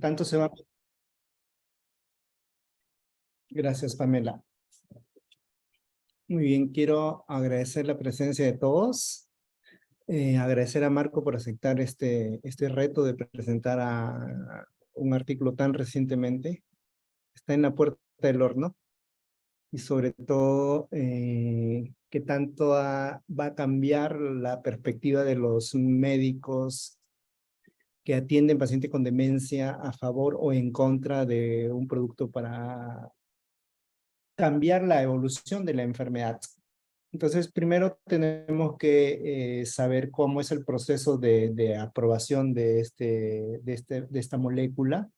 Tanto se va. Gracias, Pamela. Muy bien, quiero agradecer la presencia de todos. Agradecer a Marco por aceptar este reto de presentar un artículo tan recientemente. Está en la puerta del horno y sobre todo que tanto va a cambiar la perspectiva de los médicos que atienden pacientes con demencia a favor o en contra de un producto para cambiar la evolución de la enfermedad. Entonces, primero tenemos que saber cómo es el proceso de aprobación de esta molécula.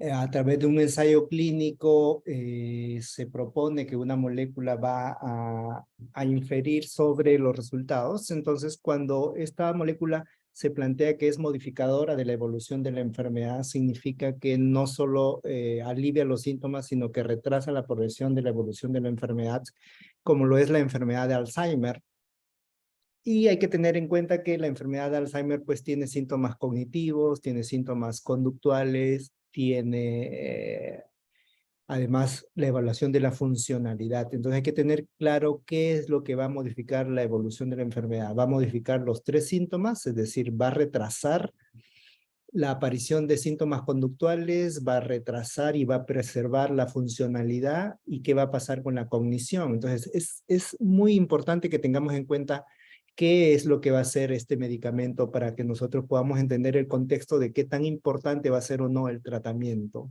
A través de un ensayo clínico se propone que una molécula va a inferir sobre los resultados. Entonces, cuando esta molécula se plantea que es modificadora de la evolución de la enfermedad, significa que no solo alivia los síntomas, sino que retrasa la progresión de la evolución de la enfermedad, como lo es la enfermedad de Alzheimer. Y hay que tener en cuenta que la enfermedad de Alzheimer pues tiene síntomas cognitivos, tiene síntomas conductuales, tiene además la evaluación de la funcionalidad. Entonces hay que tener claro qué es lo que va a modificar la evolución de la enfermedad. Va a modificar los tres síntomas, es decir, va a retrasar la aparición de síntomas conductuales, va a retrasar y va a preservar la funcionalidad y qué va a pasar con la cognición. Entonces es muy importante que tengamos en cuenta qué es lo que va a hacer este medicamento para que nosotros podamos entender el contexto de qué tan importante va a ser o no el tratamiento.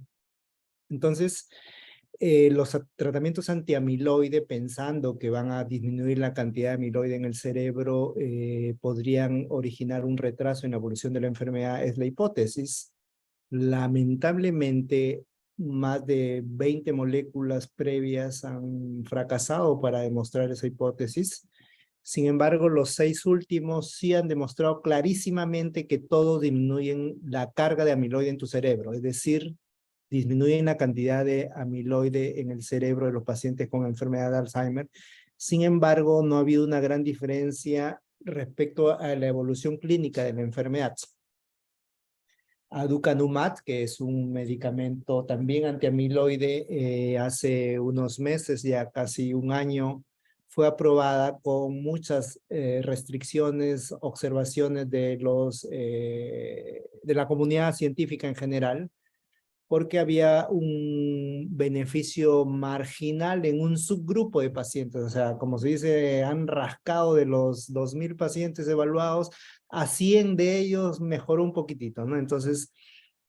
Entonces, los tratamientos antiamiloide, pensando que van a disminuir la cantidad de amiloide en el cerebro, podrían originar un retraso en la evolución de la enfermedad, es la hipótesis. Lamentablemente, más de 20 moléculas previas han fracasado para demostrar esa hipótesis. Sin embargo, los 6 últimos sí han demostrado clarísimamente que todos disminuyen la carga de amiloide en tu cerebro, es decir, disminuyen la cantidad de amiloide en el cerebro de los pacientes con enfermedad de Alzheimer. Sin embargo, no ha habido una gran diferencia respecto a la evolución clínica de la enfermedad. Aducanumab, que es un medicamento también antiamiloide, hace unos meses, ya casi un año, fue aprobada con muchas restricciones, observaciones de la comunidad científica en general, porque había un beneficio marginal en un subgrupo de pacientes. O sea, como se dice, han rascado de los 2.000 pacientes evaluados, a 100 de ellos mejoró un poquitito, ¿no? Entonces,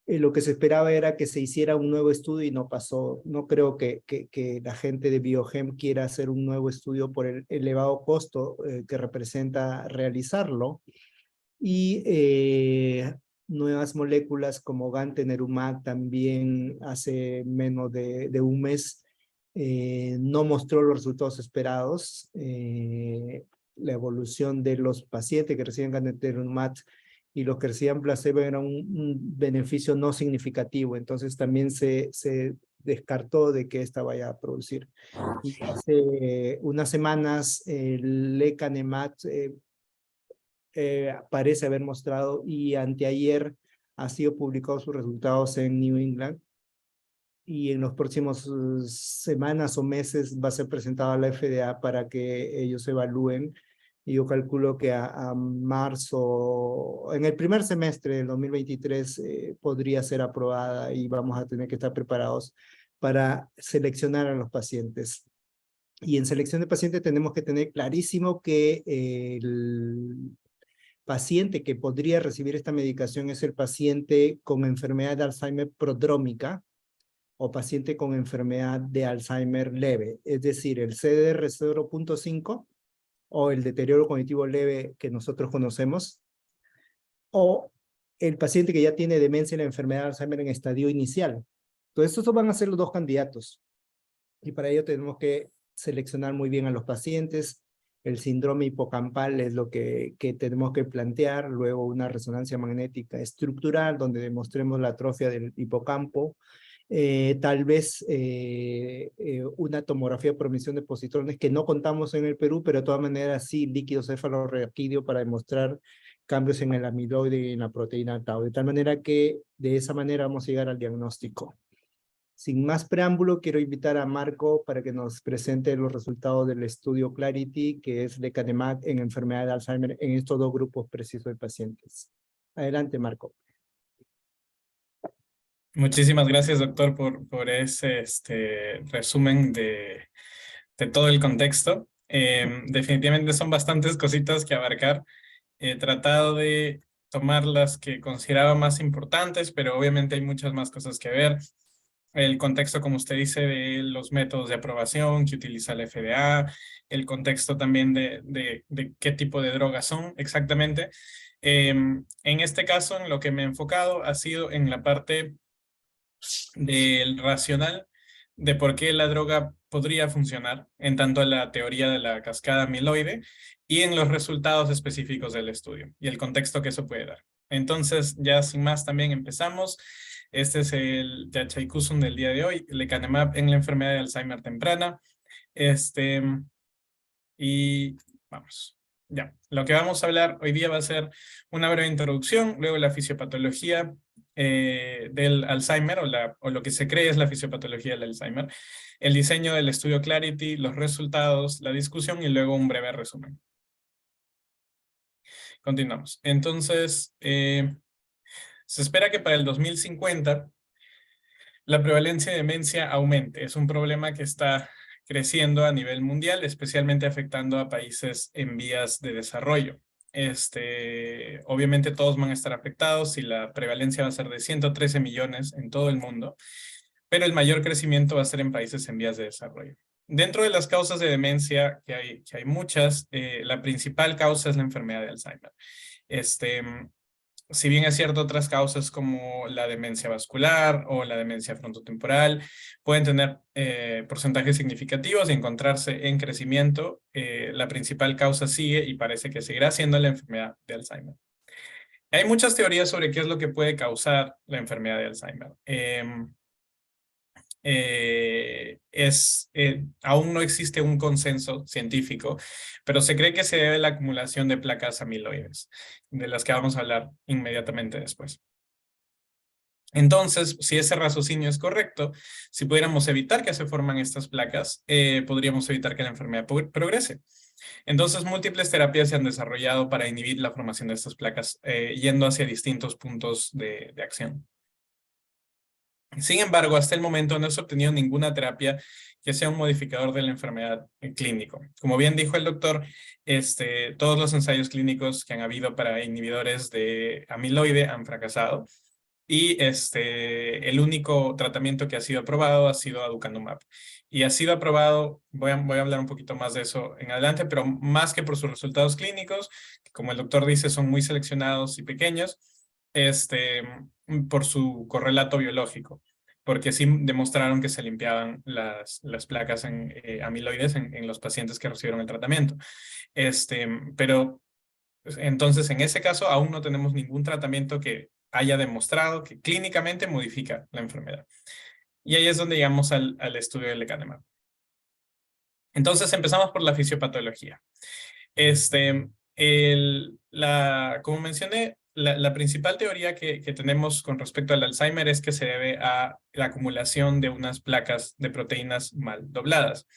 lo que se esperaba era que se hiciera un nuevo estudio y no pasó. No creo que la gente de Biogen quiera hacer un nuevo estudio por el elevado costo que representa realizarlo. Y nuevas moléculas como gantenerumab también hace menos de un mes no mostró los resultados esperados. La evolución de los pacientes que reciben gantenerumab y los que recibían placebo era un beneficio no significativo, entonces también se descartó de que esta vaya a producir. Y hace unas semanas lecanemab parece haber mostrado, y anteayer ha sido publicado sus resultados en New England, y en los próximos semanas o meses va a ser presentado a la FDA para que ellos evalúen, y yo calculo que a marzo, en el primer semestre del 2023 podría ser aprobada, y vamos a tener que estar preparados para seleccionar a los pacientes. Y en selección de pacientes tenemos que tener clarísimo que el paciente que podría recibir esta medicación es el paciente con enfermedad de Alzheimer prodrómica o paciente con enfermedad de Alzheimer leve, es decir, el CDR 0.5 o el deterioro cognitivo leve que nosotros conocemos, o el paciente que ya tiene demencia y la enfermedad de Alzheimer en estadio inicial. Entonces, estos van a ser los dos candidatos, y para ello tenemos que seleccionar muy bien a los pacientes. El síndrome hipocampal es lo que tenemos que plantear, luego una resonancia magnética estructural donde demostremos la atrofia del hipocampo, tal vez una tomografía por emisión de positrones que no contamos en el Perú, pero de todas maneras sí líquido cefalorraquídeo para demostrar cambios en el amiloide y en la proteína tau, de tal manera que de esa manera vamos a llegar al diagnóstico. Sin más preámbulo, quiero invitar a Marco para que nos presente los resultados del estudio Clarity, que es lecanemab en enfermedad de Alzheimer en estos dos grupos precisos de pacientes. Adelante, Marco. Muchísimas gracias, doctor, por ese resumen de todo el contexto. Definitivamente son bastantes cositas que abarcar. He tratado de tomar las que consideraba más importantes, pero obviamente hay muchas más cosas que ver. El contexto, como usted dice, de los métodos de aprobación que utiliza la FDA, el contexto también de qué tipo de drogas son exactamente. En este caso, en lo que me he enfocado ha sido en la parte del racional de por qué la droga podría funcionar, en tanto en la teoría de la cascada amiloide y en los resultados específicos del estudio y el contexto que eso puede dar. Entonces, ya sin más también empezamos. Este es el Yachaikusun del día de hoy, lecanemab en la enfermedad de Alzheimer temprana. Y vamos. Ya, lo que vamos a hablar hoy día va a ser una breve introducción, luego la fisiopatología del Alzheimer o lo que se cree es la fisiopatología del Alzheimer, el diseño del estudio Clarity, los resultados, la discusión y luego un breve resumen. Continuamos. Entonces, se espera que para el 2050 la prevalencia de demencia aumente. Es un problema que está creciendo a nivel mundial, especialmente afectando a países en vías de desarrollo. Obviamente todos van a estar afectados y la prevalencia va a ser de 113 millones en todo el mundo, pero el mayor crecimiento va a ser en países en vías de desarrollo. Dentro de las causas de demencia, que hay muchas, la principal causa es la enfermedad de Alzheimer. Si bien es cierto, otras causas como la demencia vascular o la demencia frontotemporal pueden tener porcentajes significativos y encontrarse en crecimiento, la principal causa sigue y parece que seguirá siendo la enfermedad de Alzheimer. Hay muchas teorías sobre qué es lo que puede causar la enfermedad de Alzheimer. Aún no existe un consenso científico, pero se cree que se debe a la acumulación de placas amiloides, de las que vamos a hablar inmediatamente después. Entonces, si ese raciocinio es correcto, si pudiéramos evitar que se forman estas placas, podríamos evitar que la enfermedad progrese. Entonces, múltiples terapias se han desarrollado para inhibir la formación de estas placas, yendo hacia distintos puntos de acción. Sin embargo, hasta el momento no se ha obtenido ninguna terapia que sea un modificador de la enfermedad clínico. Como bien dijo el doctor, todos los ensayos clínicos que han habido para inhibidores de amiloide han fracasado y el único tratamiento que ha sido aprobado ha sido aducanumab. Y ha sido aprobado, voy a hablar un poquito más de eso en adelante, pero más que por sus resultados clínicos, que como el doctor dice son muy seleccionados y pequeños, por su correlato biológico, porque sí demostraron que se limpiaban las placas amiloides en los pacientes que recibieron el tratamiento. Pero entonces en ese caso aún no tenemos ningún tratamiento que haya demostrado que clínicamente modifica la enfermedad. Y ahí es donde llegamos al estudio del lecanemab. Entonces empezamos por la fisiopatología. Como mencioné, la principal teoría que tenemos con respecto al Alzheimer es que se debe a la acumulación de unas placas de proteínas mal dobladas.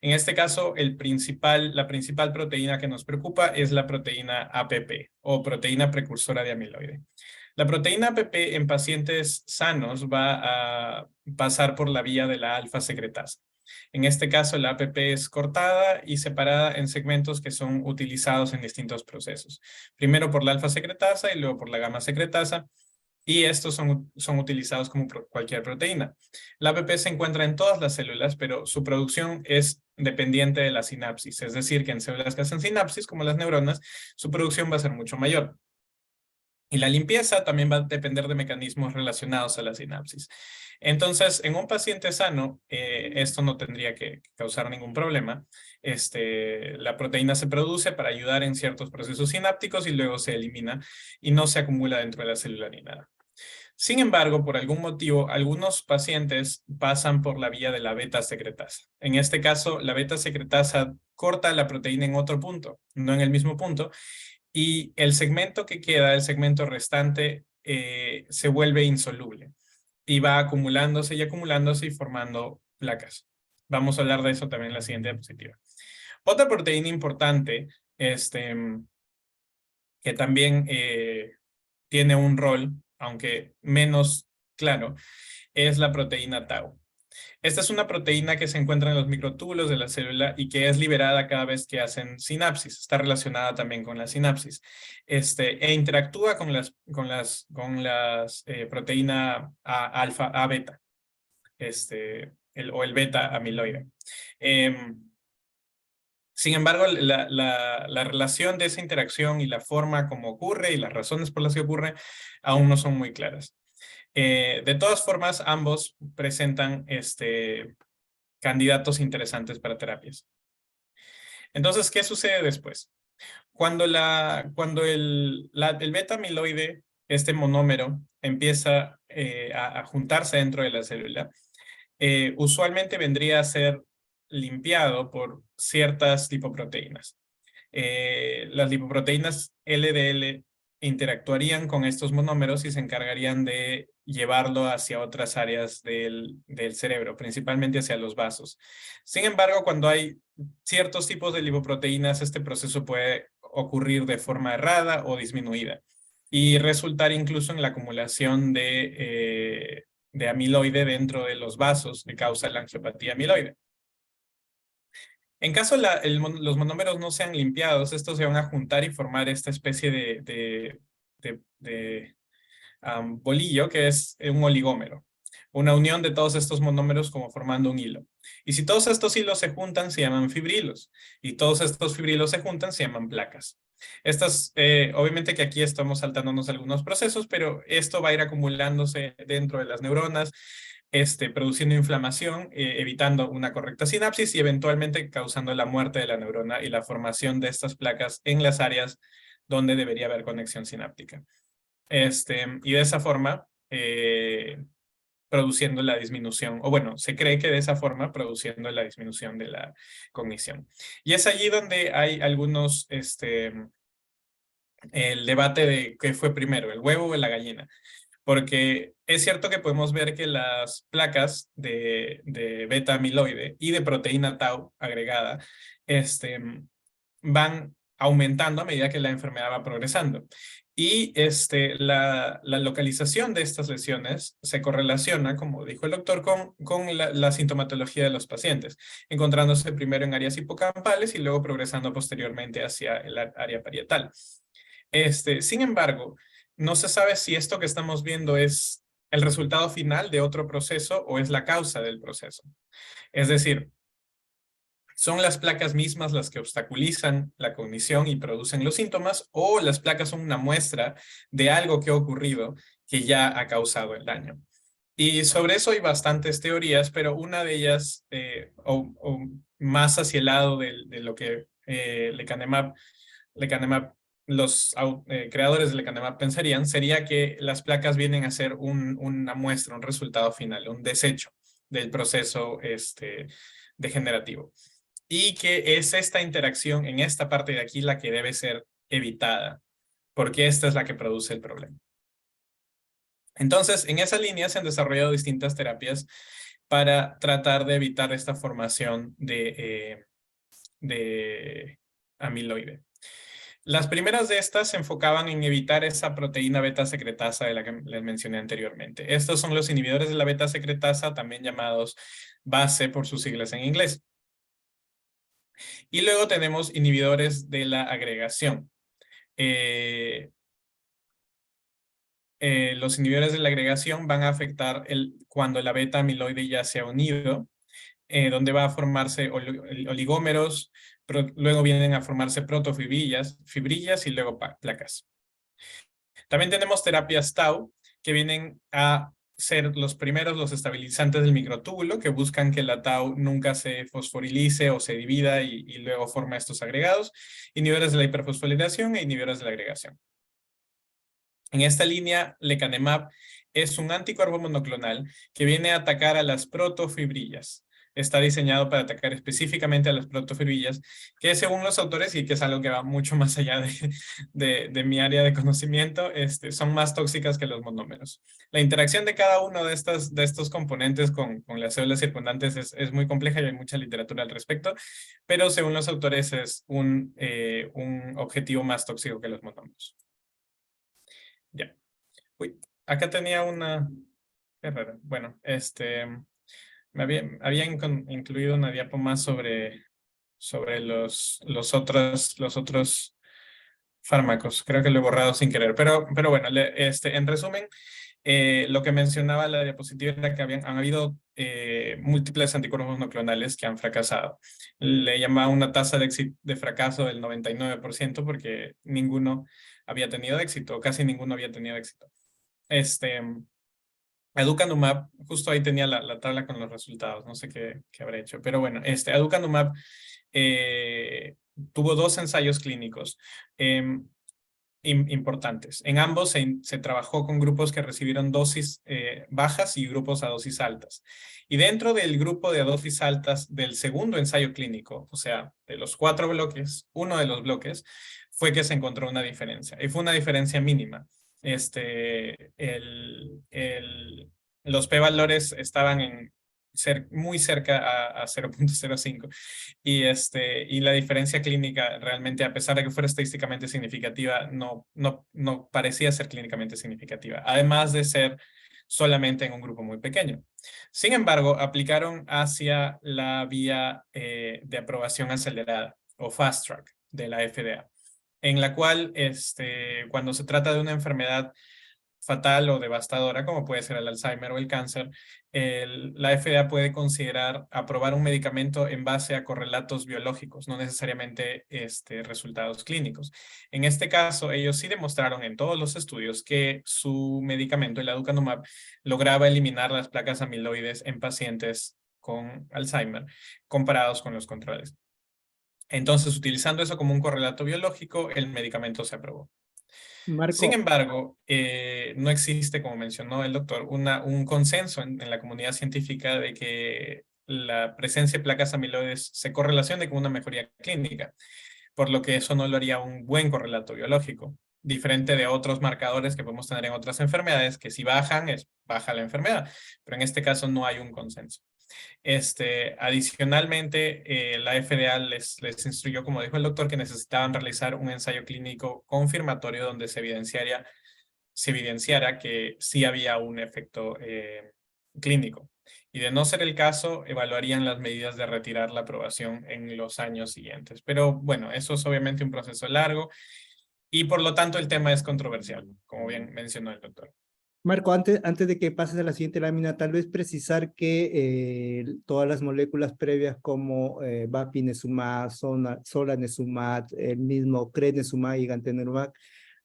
En este caso, la principal proteína que nos preocupa es la proteína APP o proteína precursora de amiloide. La proteína APP en pacientes sanos va a pasar por la vía de la alfa secretasa. En este caso, la APP es cortada y separada en segmentos que son utilizados en distintos procesos. Primero por la alfa secretasa y luego por la gamma secretasa. Y estos son utilizados como cualquier proteína. La APP se encuentra en todas las células, pero su producción es dependiente de la sinapsis. Es decir, que en células que hacen sinapsis, como las neuronas, su producción va a ser mucho mayor. Y la limpieza también va a depender de mecanismos relacionados a la sinapsis. Entonces, en un paciente sano, esto no tendría que causar ningún problema. La proteína se produce para ayudar en ciertos procesos sinápticos y luego se elimina y no se acumula dentro de la célula ni nada. Sin embargo, por algún motivo, algunos pacientes pasan por la vía de la beta secretasa. En este caso, la beta secretasa corta la proteína en otro punto, no en el mismo punto, y el segmento que queda, el segmento restante, se vuelve insoluble y va acumulándose y formando placas. Vamos a hablar de eso también en la siguiente diapositiva. Otra proteína importante, que también tiene un rol, aunque menos claro, es la proteína tau. Esta es una proteína que se encuentra en los microtúbulos de la célula y que es liberada cada vez que hacen sinapsis. Está relacionada también con la sinapsis. E interactúa con las proteína alfa, A beta, o el beta amiloide. Sin embargo, la relación de esa interacción y la forma como ocurre y las razones por las que ocurre aún no son muy claras. De todas formas, ambos presentan candidatos interesantes para terapias. Entonces, ¿qué sucede después? Cuando el beta amiloide, este monómero, empieza a juntarse dentro de la célula, usualmente vendría a ser limpiado por ciertas lipoproteínas. Las lipoproteínas LDL interactuarían con estos monómeros y se encargarían de llevarlo hacia otras áreas del cerebro, principalmente hacia los vasos. Sin embargo, cuando hay ciertos tipos de lipoproteínas, este proceso puede ocurrir de forma errada o disminuida y resultar incluso en la acumulación de amiloide dentro de los vasos que causa la angiopatía amiloide. En caso los monómeros no sean limpiados, estos se van a juntar y formar esta especie de bolillo, que es un oligómero. Una unión de todos estos monómeros como formando un hilo. Y si todos estos hilos se juntan, se llaman fibrilos. Y todos estos fibrilos se juntan, se llaman placas. Obviamente que aquí estamos saltándonos algunos procesos, pero esto va a ir acumulándose dentro de las neuronas, produciendo inflamación, evitando una correcta sinapsis y eventualmente causando la muerte de la neurona y la formación de estas placas en las áreas donde debería haber conexión sináptica. Y de esa forma, produciendo la disminución, o bueno, se cree que de esa forma produciendo la disminución de la cognición. Y es allí donde hay algunos, el debate de qué fue primero, el huevo o la gallina. Porque es cierto que podemos ver que las placas de beta amiloide y de proteína tau agregada van aumentando a medida que la enfermedad va progresando. Y la localización de estas lesiones se correlaciona, como dijo el doctor, con la sintomatología de los pacientes, encontrándose primero en áreas hipocampales y luego progresando posteriormente hacia el área parietal. Sin embargo, no se sabe si esto que estamos viendo es el resultado final de otro proceso o es la causa del proceso. Es decir, ¿son las placas mismas las que obstaculizan la cognición y producen los síntomas o las placas son una muestra de algo que ha ocurrido que ya ha causado el daño? Y sobre eso hay bastantes teorías, pero una de ellas, o más hacia el lado de lo que lecanemab, los creadores de lecanemab pensarían, sería que las placas vienen a ser una muestra, un resultado final, un desecho del proceso degenerativo. Y que es esta interacción en esta parte de aquí la que debe ser evitada, porque esta es la que produce el problema. Entonces, en esa línea se han desarrollado distintas terapias para tratar de evitar esta formación de amiloide. Las primeras de estas se enfocaban en evitar esa proteína beta secretasa de la que les mencioné anteriormente. Estos son los inhibidores de la beta secretasa, también llamados BACE por sus siglas en inglés. Y luego tenemos inhibidores de la agregación. Los inhibidores de la agregación van a afectar cuando la beta amiloide ya se ha unido, donde va a formarse oligómeros, luego vienen a formarse protofibrillas y luego placas. También tenemos terapias tau, que vienen a ser los primeros, los estabilizantes del microtúbulo, que buscan que la tau nunca se fosforilice o se divida y luego forma estos agregados, inhibidores de la hiperfosforilación e inhibidores de la agregación. En esta línea, lecanemab es un anticuerpo monoclonal que viene a atacar a las protofibrillas. está diseñado para atacar específicamente a las protofibrillas, que según los autores, y que es algo que va mucho más allá de mi área de conocimiento, son más tóxicas que los monómeros. La interacción de cada uno de estos componentes con las células circundantes es muy compleja y hay mucha literatura al respecto, pero según los autores es un objetivo más tóxico que los monómeros. Ya. Uy, acá tenía una... Qué raro. Bueno, había incluido una diapo más sobre los otros fármacos. Creo que lo he borrado sin querer. Pero bueno, en resumen, lo que mencionaba la diapositiva era que han habido múltiples anticuerpos monoclonales que han fracasado. Le llamaba una tasa de fracaso del 99% porque ninguno había tenido éxito, casi ninguno había tenido éxito. Aducanumab, justo ahí tenía la tabla con los resultados, no sé qué habrá hecho, pero bueno, Aducanumab tuvo 2 ensayos clínicos importantes. En ambos se trabajó con grupos que recibieron dosis bajas y grupos a dosis altas. Y dentro del grupo de dosis altas del segundo ensayo clínico, o sea, de los 4 bloques, uno de los bloques, fue que se encontró una diferencia. Y fue una diferencia mínima. Los p-valores estaban muy cerca a 0.05 y la diferencia clínica realmente, a pesar de que fuera estadísticamente significativa, no parecía ser clínicamente significativa, además de ser solamente en un grupo muy pequeño. Sin embargo, aplicaron hacia la vía de aprobación acelerada o fast track de la FDA, en la cual cuando se trata de una enfermedad fatal o devastadora, como puede ser el Alzheimer o el cáncer, la FDA puede considerar aprobar un medicamento en base a correlatos biológicos, no necesariamente resultados clínicos. En este caso, ellos sí demostraron en todos los estudios que su medicamento, el aducanumab, lograba eliminar las placas amiloides en pacientes con Alzheimer comparados con los controles. Entonces, utilizando eso como un correlato biológico, el medicamento se aprobó. Sin Marco, embargo, no existe, como mencionó el doctor, un consenso en la comunidad científica de que la presencia de placas amiloides se correlacione con una mejoría clínica, por lo que eso no lo haría un buen correlato biológico, diferente de otros marcadores que podemos tener en otras enfermedades, que si bajan, baja la enfermedad, pero en este caso no hay un consenso. Adicionalmente, la FDA les instruyó, como dijo el doctor, que necesitaban realizar un ensayo clínico confirmatorio donde se evidenciara que sí había un efecto clínico. Y de no ser el caso, evaluarían las medidas de retirar la aprobación en los años siguientes. Pero bueno, eso es obviamente un proceso largo y por lo tanto el tema es controversial, como bien mencionó el doctor. Marco, antes de que pases a la siguiente lámina, tal vez precisar que todas las moléculas previas como bapinesumab, solanesumab, el mismo crenezumab y gantenerumab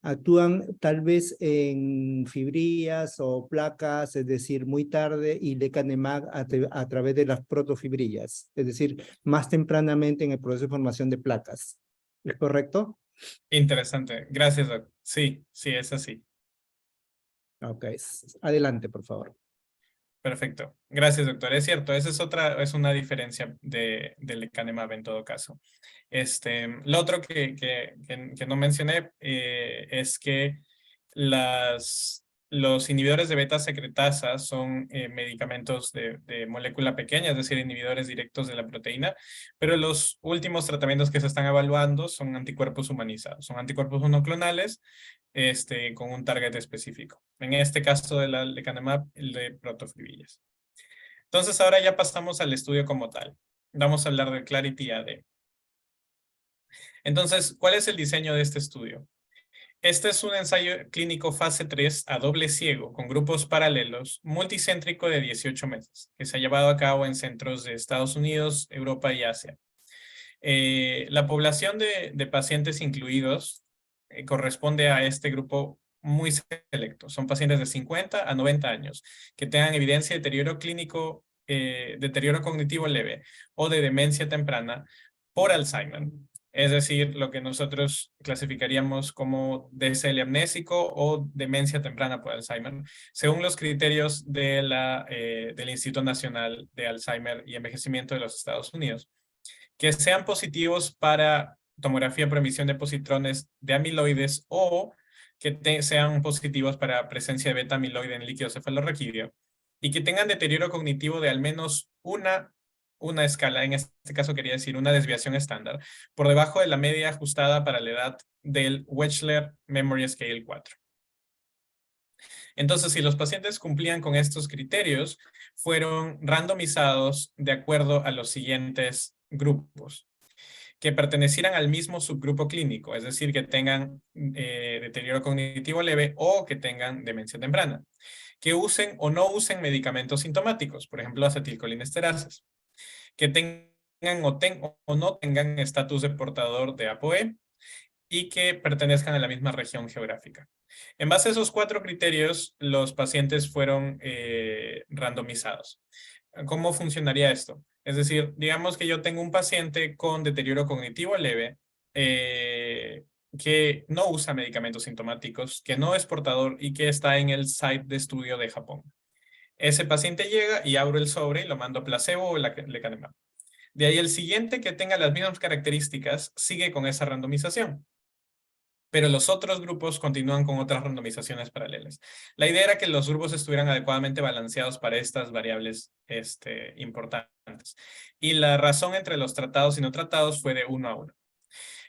actúan tal vez en fibrillas o placas, es decir, muy tarde, y lecanemab a través de las protofibrillas, es decir, más tempranamente en el proceso de formación de placas. ¿Es correcto? Interesante. Gracias, doctor. Sí, es así. Ok, adelante, por favor. Perfecto. Gracias, doctor. Es cierto, esa es una diferencia del lecanemab en todo caso. Lo otro que no mencioné es que los inhibidores de beta secretasa son medicamentos de molécula pequeña, es decir, inhibidores directos de la proteína, pero los últimos tratamientos que se están evaluando son anticuerpos humanizados, son anticuerpos monoclonales con un target específico. En este caso de la lecanemab, el de protofibrillas. Entonces ahora ya pasamos al estudio como tal. Vamos a hablar de Clarity AD. Entonces, ¿cuál es el diseño de este estudio? Este es un ensayo clínico fase 3 a doble ciego con grupos paralelos multicéntrico de 18 meses que se ha llevado a cabo en centros de Estados Unidos, Europa y Asia. La población de pacientes incluidos corresponde a este grupo muy selecto. Son pacientes de 50 a 90 años que tengan evidencia de deterioro clínico, deterioro cognitivo leve o de demencia temprana por Alzheimer. es decir, lo que nosotros clasificaríamos como DSL amnésico o demencia temprana por Alzheimer, según los criterios de del Instituto Nacional de Alzheimer y Envejecimiento de los Estados Unidos, que sean positivos para tomografía por emisión de positrones de amiloides o que sean positivos para presencia de beta amiloide en líquido cefalorraquídeo y que tengan deterioro cognitivo de al menos una escala, en este caso quería decir una desviación estándar, por debajo de la media ajustada para la edad del Wechsler Memory Scale 4. Entonces, si los pacientes cumplían con estos criterios, fueron randomizados de acuerdo a los siguientes grupos: que pertenecieran al mismo subgrupo clínico, es decir, que tengan deterioro cognitivo leve o que tengan demencia temprana, que usen o no usen medicamentos sintomáticos, por ejemplo, acetilcolinesterases, que tengan o no tengan estatus de portador de APOE y que pertenezcan a la misma región geográfica. En base a esos 4 criterios, los pacientes fueron randomizados. ¿Cómo funcionaría esto? Es decir, digamos que yo tengo un paciente con deterioro cognitivo leve que no usa medicamentos sintomáticos, que no es portador y que está en el site de estudio de Japón. Ese paciente llega y abro el sobre y lo mando a placebo o lecanemab. De ahí el siguiente que tenga las mismas características sigue con esa randomización, pero los otros grupos continúan con otras randomizaciones paralelas. La idea era que los grupos estuvieran adecuadamente balanceados para estas variables importantes. Y la razón entre los tratados y no tratados fue de 1 a 1.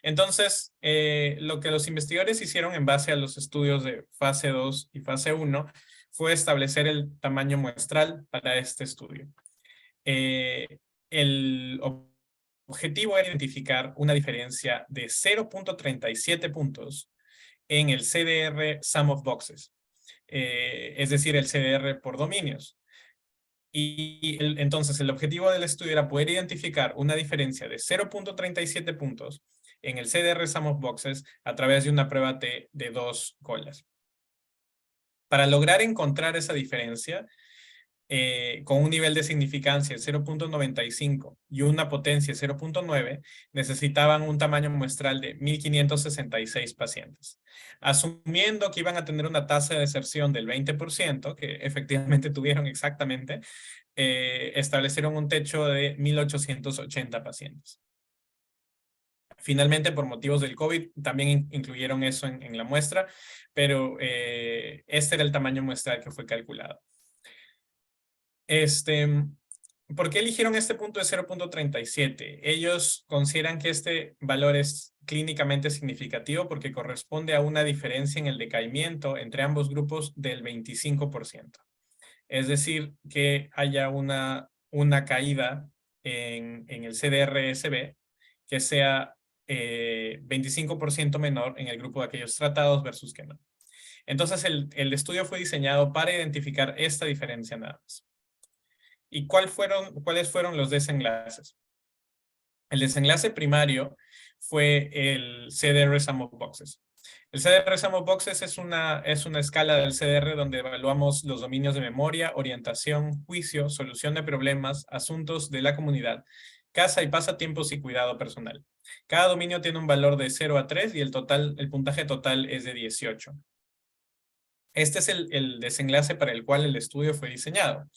Entonces, lo que los investigadores hicieron en base a los estudios de fase 2 y fase 1 fue establecer el tamaño muestral para este estudio. El objetivo era identificar una diferencia de 0.37 puntos en el CDR Sum of Boxes, es decir, el CDR por dominios. Y entonces el objetivo del estudio era poder identificar una diferencia de 0.37 puntos en el CDR Sum of Boxes a través de una prueba T de 2 colas. Para lograr encontrar esa diferencia, con un nivel de significancia de 0.95 y una potencia de 0.9, necesitaban un tamaño muestral de 1.566 pacientes. Asumiendo que iban a tener una tasa de deserción del 20%, que efectivamente tuvieron exactamente, establecieron un techo de 1.880 pacientes. Finalmente, por motivos del COVID, también incluyeron eso en la muestra, pero este era el tamaño muestral que fue calculado. ¿Por qué eligieron este punto de 0.37? Ellos consideran que este valor es clínicamente significativo porque corresponde a una diferencia en el decaimiento entre ambos grupos del 25%. Es decir, que haya una caída en el CDR-SB que sea 25% menor en el grupo de aquellos tratados versus que no. Entonces, el estudio fue diseñado para identificar esta diferencia nada más. ¿Y cuáles fueron los desenlaces? El desenlace primario fue el CDR Sum of Boxes. El CDR Sum of Boxes es una escala del CDR donde evaluamos los dominios de memoria, orientación, juicio, solución de problemas, asuntos de la comunidad, casa y pasatiempos y cuidado personal. Cada dominio tiene un valor de 0 a 3 y el puntaje total es de 18. Este es el desenlace para el cual el estudio fue diseñado.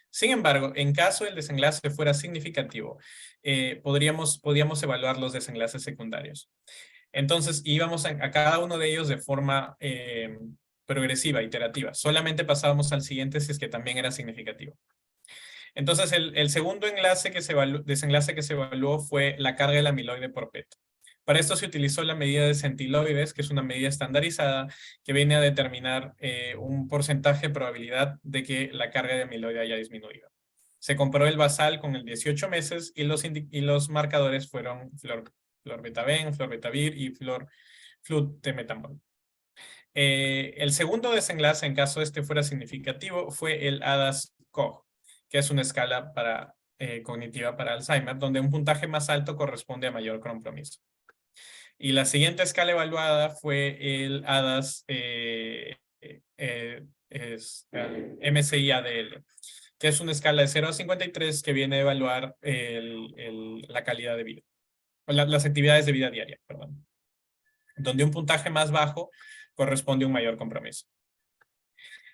Sin embargo, en caso el desenlace fuera significativo, podíamos evaluar los desenlaces secundarios. Entonces, íbamos a cada uno de ellos de forma progresiva, iterativa. Solamente pasábamos al siguiente si es que también era significativo. Entonces, el segundo desenlace que se evaluó fue la carga del amiloide por PET. Para esto se utilizó la medida de centiloides, que es una medida estandarizada que viene a determinar un porcentaje de probabilidad de que la carga de amiloide haya disminuido. Se comparó el basal con el 18 meses y los marcadores fueron florbetabén, florbetavir y flutemetamol. El segundo desenlace, en caso este fuera significativo, fue el ADAS-Cog, que es una escala cognitiva para Alzheimer, donde un puntaje más alto corresponde a mayor compromiso. Y la siguiente escala evaluada fue el ADAS MCI-ADL, que es una escala de 0 a 53 que viene a evaluar la calidad de vida. las actividades de vida diaria, perdón, donde un puntaje más bajo corresponde a un mayor compromiso.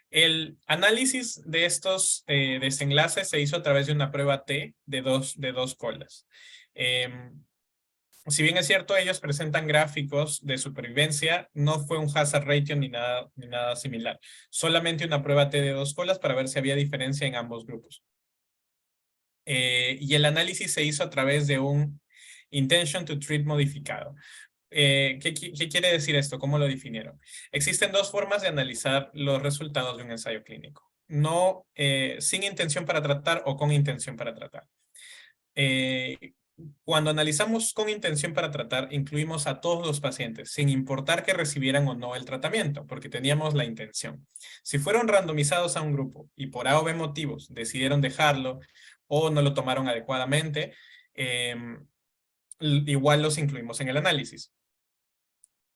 El análisis de estos desenlaces se hizo a través de una prueba T de dos colas. Si bien es cierto, ellos presentan gráficos de supervivencia, no fue un hazard ratio ni nada similar. Solamente una prueba T de 2 colas para ver si había diferencia en ambos grupos. Y el análisis se hizo a través de un intention to treat modificado. ¿Qué quiere decir esto? ¿Cómo lo definieron? Existen dos formas de analizar los resultados de un ensayo clínico. No sin intención para tratar o con intención para tratar. Cuando analizamos con intención para tratar, incluimos a todos los pacientes, sin importar que recibieran o no el tratamiento, porque teníamos la intención. Si fueron randomizados a un grupo y por A o B motivos decidieron dejarlo o no lo tomaron adecuadamente, igual los incluimos en el análisis.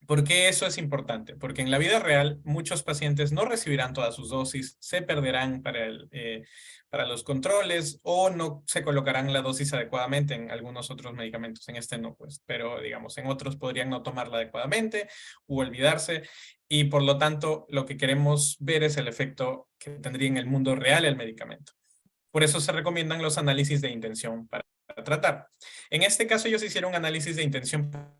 ¿Por qué eso es importante? Porque en la vida real muchos pacientes no recibirán todas sus dosis, se perderán para los controles o no se colocarán la dosis adecuadamente en algunos otros medicamentos. En este no, pues, pero digamos, en otros podrían no tomarla adecuadamente u olvidarse y por lo tanto lo que queremos ver es el efecto que tendría en el mundo real el medicamento. Por eso se recomiendan los análisis de intención para tratar. En este caso ellos hicieron un análisis de intención para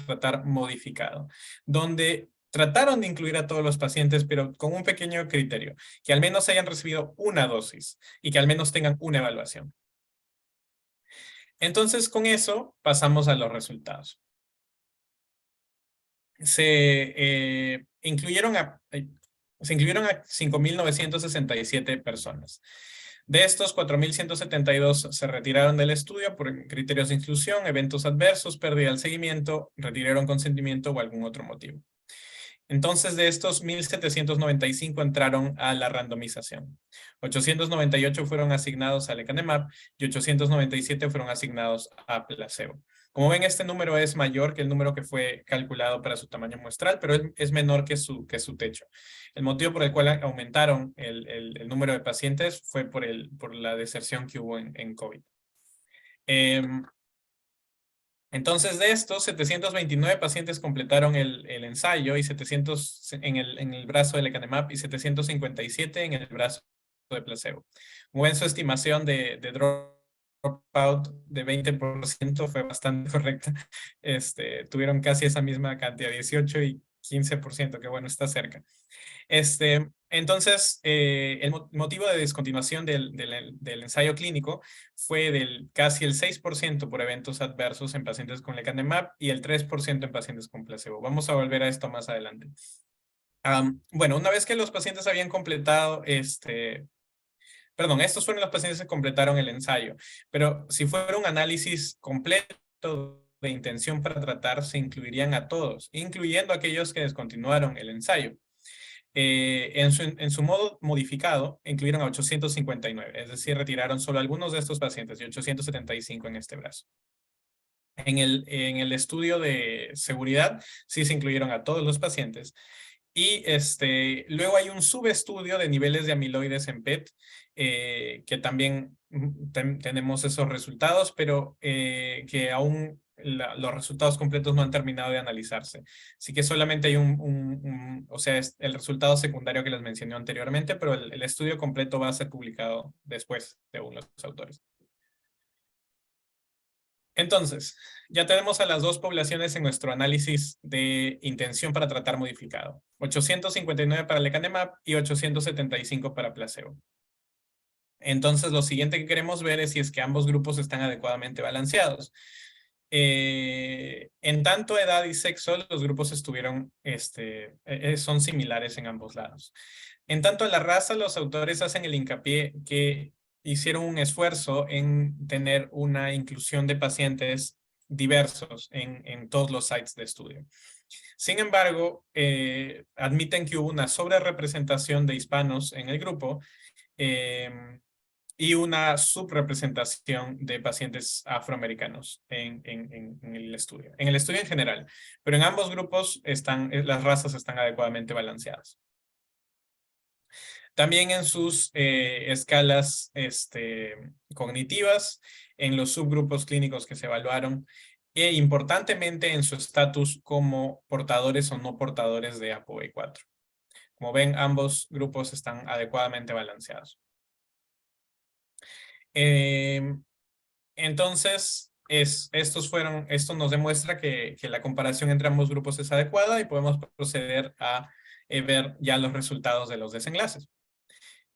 tratar modificado, donde trataron de incluir a todos los pacientes, pero con un pequeño criterio, que al menos hayan recibido una dosis y que al menos tengan una evaluación. Entonces, con eso pasamos a los resultados. Se incluyeron a 5.967 personas. De estos, 4.172 se retiraron del estudio por criterios de inclusión, eventos adversos, pérdida del seguimiento, retiraron consentimiento o algún otro motivo. Entonces, de estos, 1.795 entraron a la randomización. 898 fueron asignados a lecanemab y 897 fueron asignados a placebo. Como ven, este número es mayor que el número que fue calculado para su tamaño muestral, pero es menor que su techo. El motivo por el cual aumentaron el número de pacientes fue por la deserción que hubo en COVID. Entonces, de estos, 729 pacientes completaron el ensayo y 700 en el brazo de lecanemab y 757 en el brazo de placebo. Como ven, su estimación de dropout de 20% fue bastante correcta. Tuvieron casi esa misma cantidad, 18 y 15%, que bueno, está cerca. Entonces, el motivo de descontinuación del ensayo clínico fue del casi el 6% por eventos adversos en pacientes con lecanemab y el 3% en pacientes con placebo. Vamos a volver a esto más adelante. Bueno, una vez que los pacientes habían completado perdón, estos fueron los pacientes que completaron el ensayo, pero si fuera un análisis completo de intención para tratar, se incluirían a todos, incluyendo aquellos que descontinuaron el ensayo. En su modo modificado, incluyeron a 859, es decir, retiraron solo algunos de estos pacientes y 875 en este brazo. En el estudio de seguridad, sí se incluyeron a todos los pacientes. Y luego hay un subestudio de niveles de amiloides en PET, que también tenemos esos resultados, pero que aún los resultados completos no han terminado de analizarse. Así que solamente hay o sea, es el resultado secundario que les mencioné anteriormente, pero el estudio completo va a ser publicado después, según los autores. Entonces, ya tenemos a las dos poblaciones en nuestro análisis de intención para tratar modificado. 859 para lecanemab y 875 para placebo. Entonces, lo siguiente que queremos ver es si es que ambos grupos están adecuadamente balanceados. En tanto edad y sexo, los grupos estuvieron, son similares en ambos lados. En tanto a la raza, los autores hacen el hincapié que hicieron un esfuerzo en tener una inclusión de pacientes diversos en todos los sites de estudio. Sin embargo, admiten que hubo una sobrerepresentación de hispanos en el grupo y una subrepresentación de pacientes afroamericanos en el estudio. En el estudio en general, pero en ambos grupos las razas están adecuadamente balanceadas. También en sus escalas cognitivas, en los subgrupos clínicos que se evaluaron, e importantemente en su estatus como portadores o no portadores de ApoE4. Como ven, ambos grupos están adecuadamente balanceados. Entonces, esto nos demuestra que la comparación entre ambos grupos es adecuada y podemos proceder a ver ya los resultados de los desenlaces.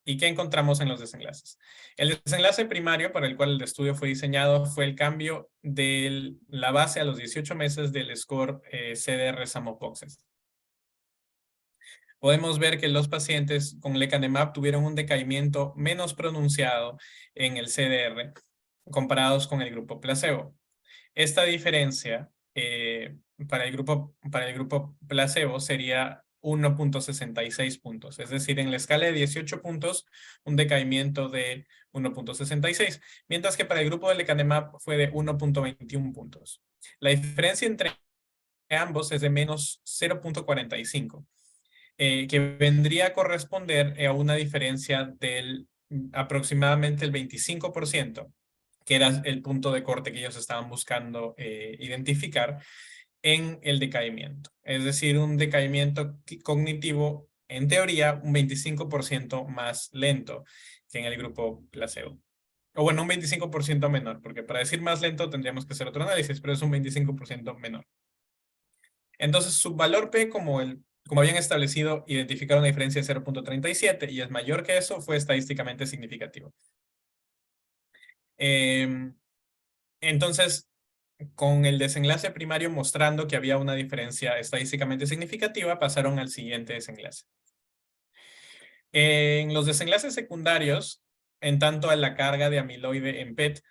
¿Y qué encontramos en los desenlaces? El desenlace primario para el cual el estudio fue diseñado fue el cambio de la base a los 18 meses del score CDR Sum of Boxes. Podemos ver que los pacientes con lecanemab tuvieron un decaimiento menos pronunciado en el CDR comparados con el grupo placebo. Esta diferencia para el grupo placebo sería 1.66 puntos. Es decir, en la escala de 18 puntos, un decaimiento de 1.66, mientras que para el grupo de lecanemab fue de 1.21 puntos. La diferencia entre ambos es de menos 0.45, que vendría a corresponder a una diferencia del aproximadamente el 25%, que era el punto de corte que ellos estaban buscando identificar en el decaimiento. Es decir, un decaimiento cognitivo, en teoría, un 25% más lento que en el grupo placebo. O bueno, un 25% menor, porque para decir más lento tendríamos que hacer otro análisis, pero es un 25% menor. Entonces, su valor P, como habían establecido, identificar una diferencia de 0.37 y es mayor que eso, fue estadísticamente significativo. Entonces, con el desenlace primario mostrando que había una diferencia estadísticamente significativa, pasaron al siguiente desenlace. En los desenlaces secundarios, en tanto a la carga de amiloide en PET,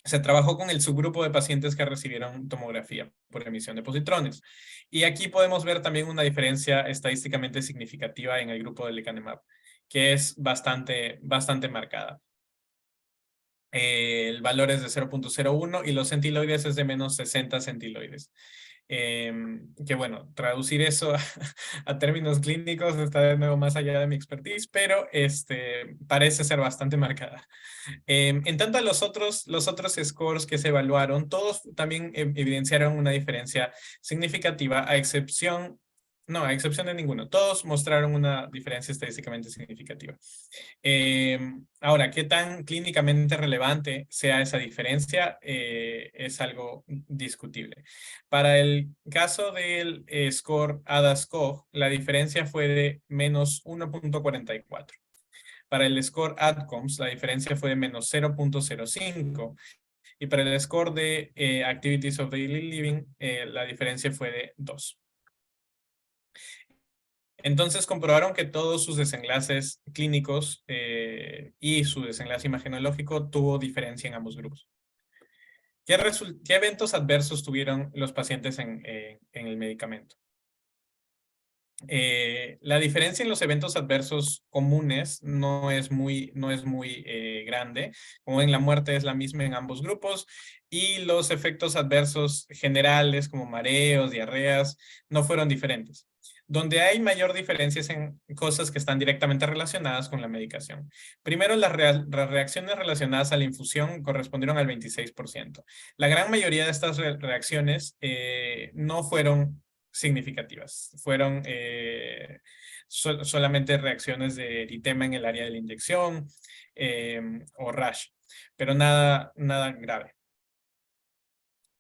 se trabajó con el subgrupo de pacientes que recibieron tomografía por emisión de positrones. Y aquí podemos ver también una diferencia estadísticamente significativa en el grupo de lecanemab, que es bastante marcada. El valor es de 0.01 y los centiloides es de menos 60 centiloides. Que bueno, traducir eso a términos clínicos está de nuevo más allá de mi expertise, pero parece ser bastante marcada. En tanto a los otros scores que se evaluaron, todos también evidenciaron una diferencia significativa, a excepción de ninguno. Todos mostraron una diferencia estadísticamente significativa. Ahora, ¿qué tan clínicamente relevante sea esa diferencia? Es algo discutible. Para el caso del score ADAS-Cog, la diferencia fue de menos 1.44. Para el score ADCOMS, la diferencia fue de menos 0.05. Y para el score de Activities of Daily Living, la diferencia fue de 2. Entonces comprobaron que todos sus desenlaces clínicos y su desenlace imagenológico tuvo diferencia en ambos grupos. ¿Qué eventos adversos tuvieron los pacientes en el medicamento? La diferencia en los eventos adversos comunes no es muy grande, como en la muerte es la misma en ambos grupos, y los efectos adversos generales como mareos, diarreas, no fueron diferentes. Donde hay mayor diferencia es en cosas que están directamente relacionadas con la medicación. Primero, las reacciones relacionadas a la infusión correspondieron al 26%. La gran mayoría de estas reacciones no fueron significativas. Fueron solamente reacciones de eritema en el área de la inyección o rash, pero nada grave.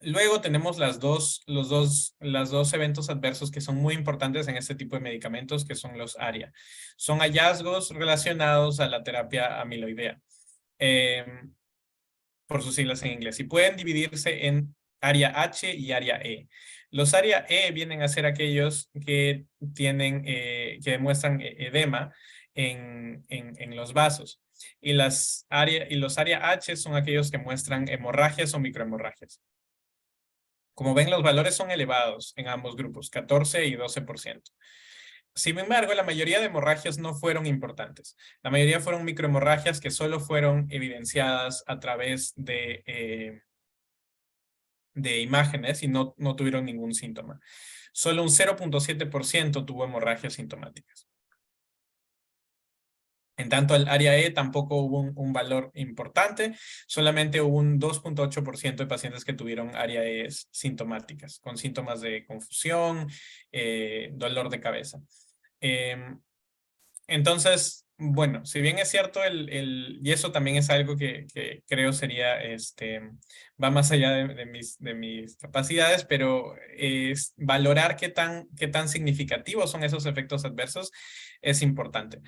Luego tenemos los dos eventos adversos que son muy importantes en este tipo de medicamentos, que son los ARIA. Son hallazgos relacionados a la terapia amiloidea, por sus siglas en inglés, y pueden dividirse en área H y área E. Los área E vienen a ser aquellos que demuestran edema en los vasos. Y los área H son aquellos que muestran hemorragias o microhemorragias. Como ven, los valores son elevados en ambos grupos, 14 y 12%. Sin embargo, la mayoría de hemorragias no fueron importantes. La mayoría fueron microhemorragias que solo fueron evidenciadas a través de imágenes y no tuvieron ningún síntoma. Solo un 0.7% tuvo hemorragias sintomáticas. En tanto, el área E tampoco hubo un valor importante, solamente hubo un 2.8% de pacientes que tuvieron área E sintomáticas, con síntomas de confusión, dolor de cabeza. Entonces, bueno, si bien es cierto, y eso también es algo que creo sería, va más allá de mis capacidades, pero es valorar qué tan significativos son esos efectos adversos es importante.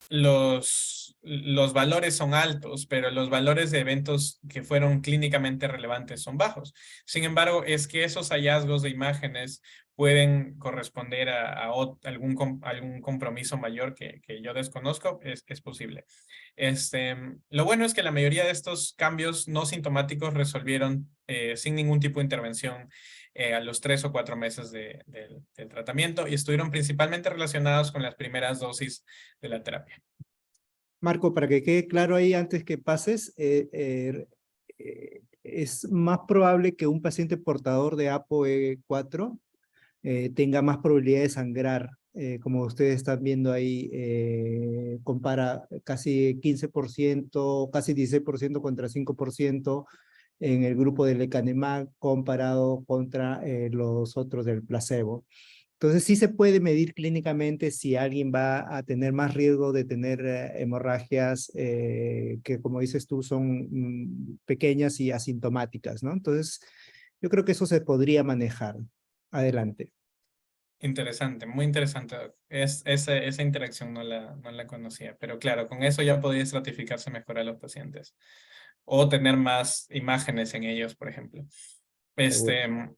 Los valores son altos, pero los valores de eventos que fueron clínicamente relevantes son bajos. Sin embargo, es que esos hallazgos de imágenes pueden corresponder algún compromiso mayor que yo desconozco, es posible. Lo bueno es que la mayoría de estos cambios no sintomáticos resolvieron sin ningún tipo de intervención a los 3 o 4 meses del tratamiento y estuvieron principalmente relacionados con las primeras dosis de la terapia. Marco, para que quede claro ahí antes que pases, es más probable que un paciente portador de ApoE4 tenga más probabilidad de sangrar. Como ustedes están viendo ahí, compara casi 15%, casi 16% contra 5% en el grupo del lecanemab comparado contra los otros del placebo. Entonces sí se puede medir clínicamente si alguien va a tener más riesgo de tener hemorragias que, como dices tú, son pequeñas y asintomáticas, ¿no? Entonces yo creo que eso se podría manejar. Adelante. Interesante, muy interesante. Esa interacción no la conocía, pero claro, con eso ya podría estratificarse mejor a los pacientes o tener más imágenes en ellos, por ejemplo. Seguro.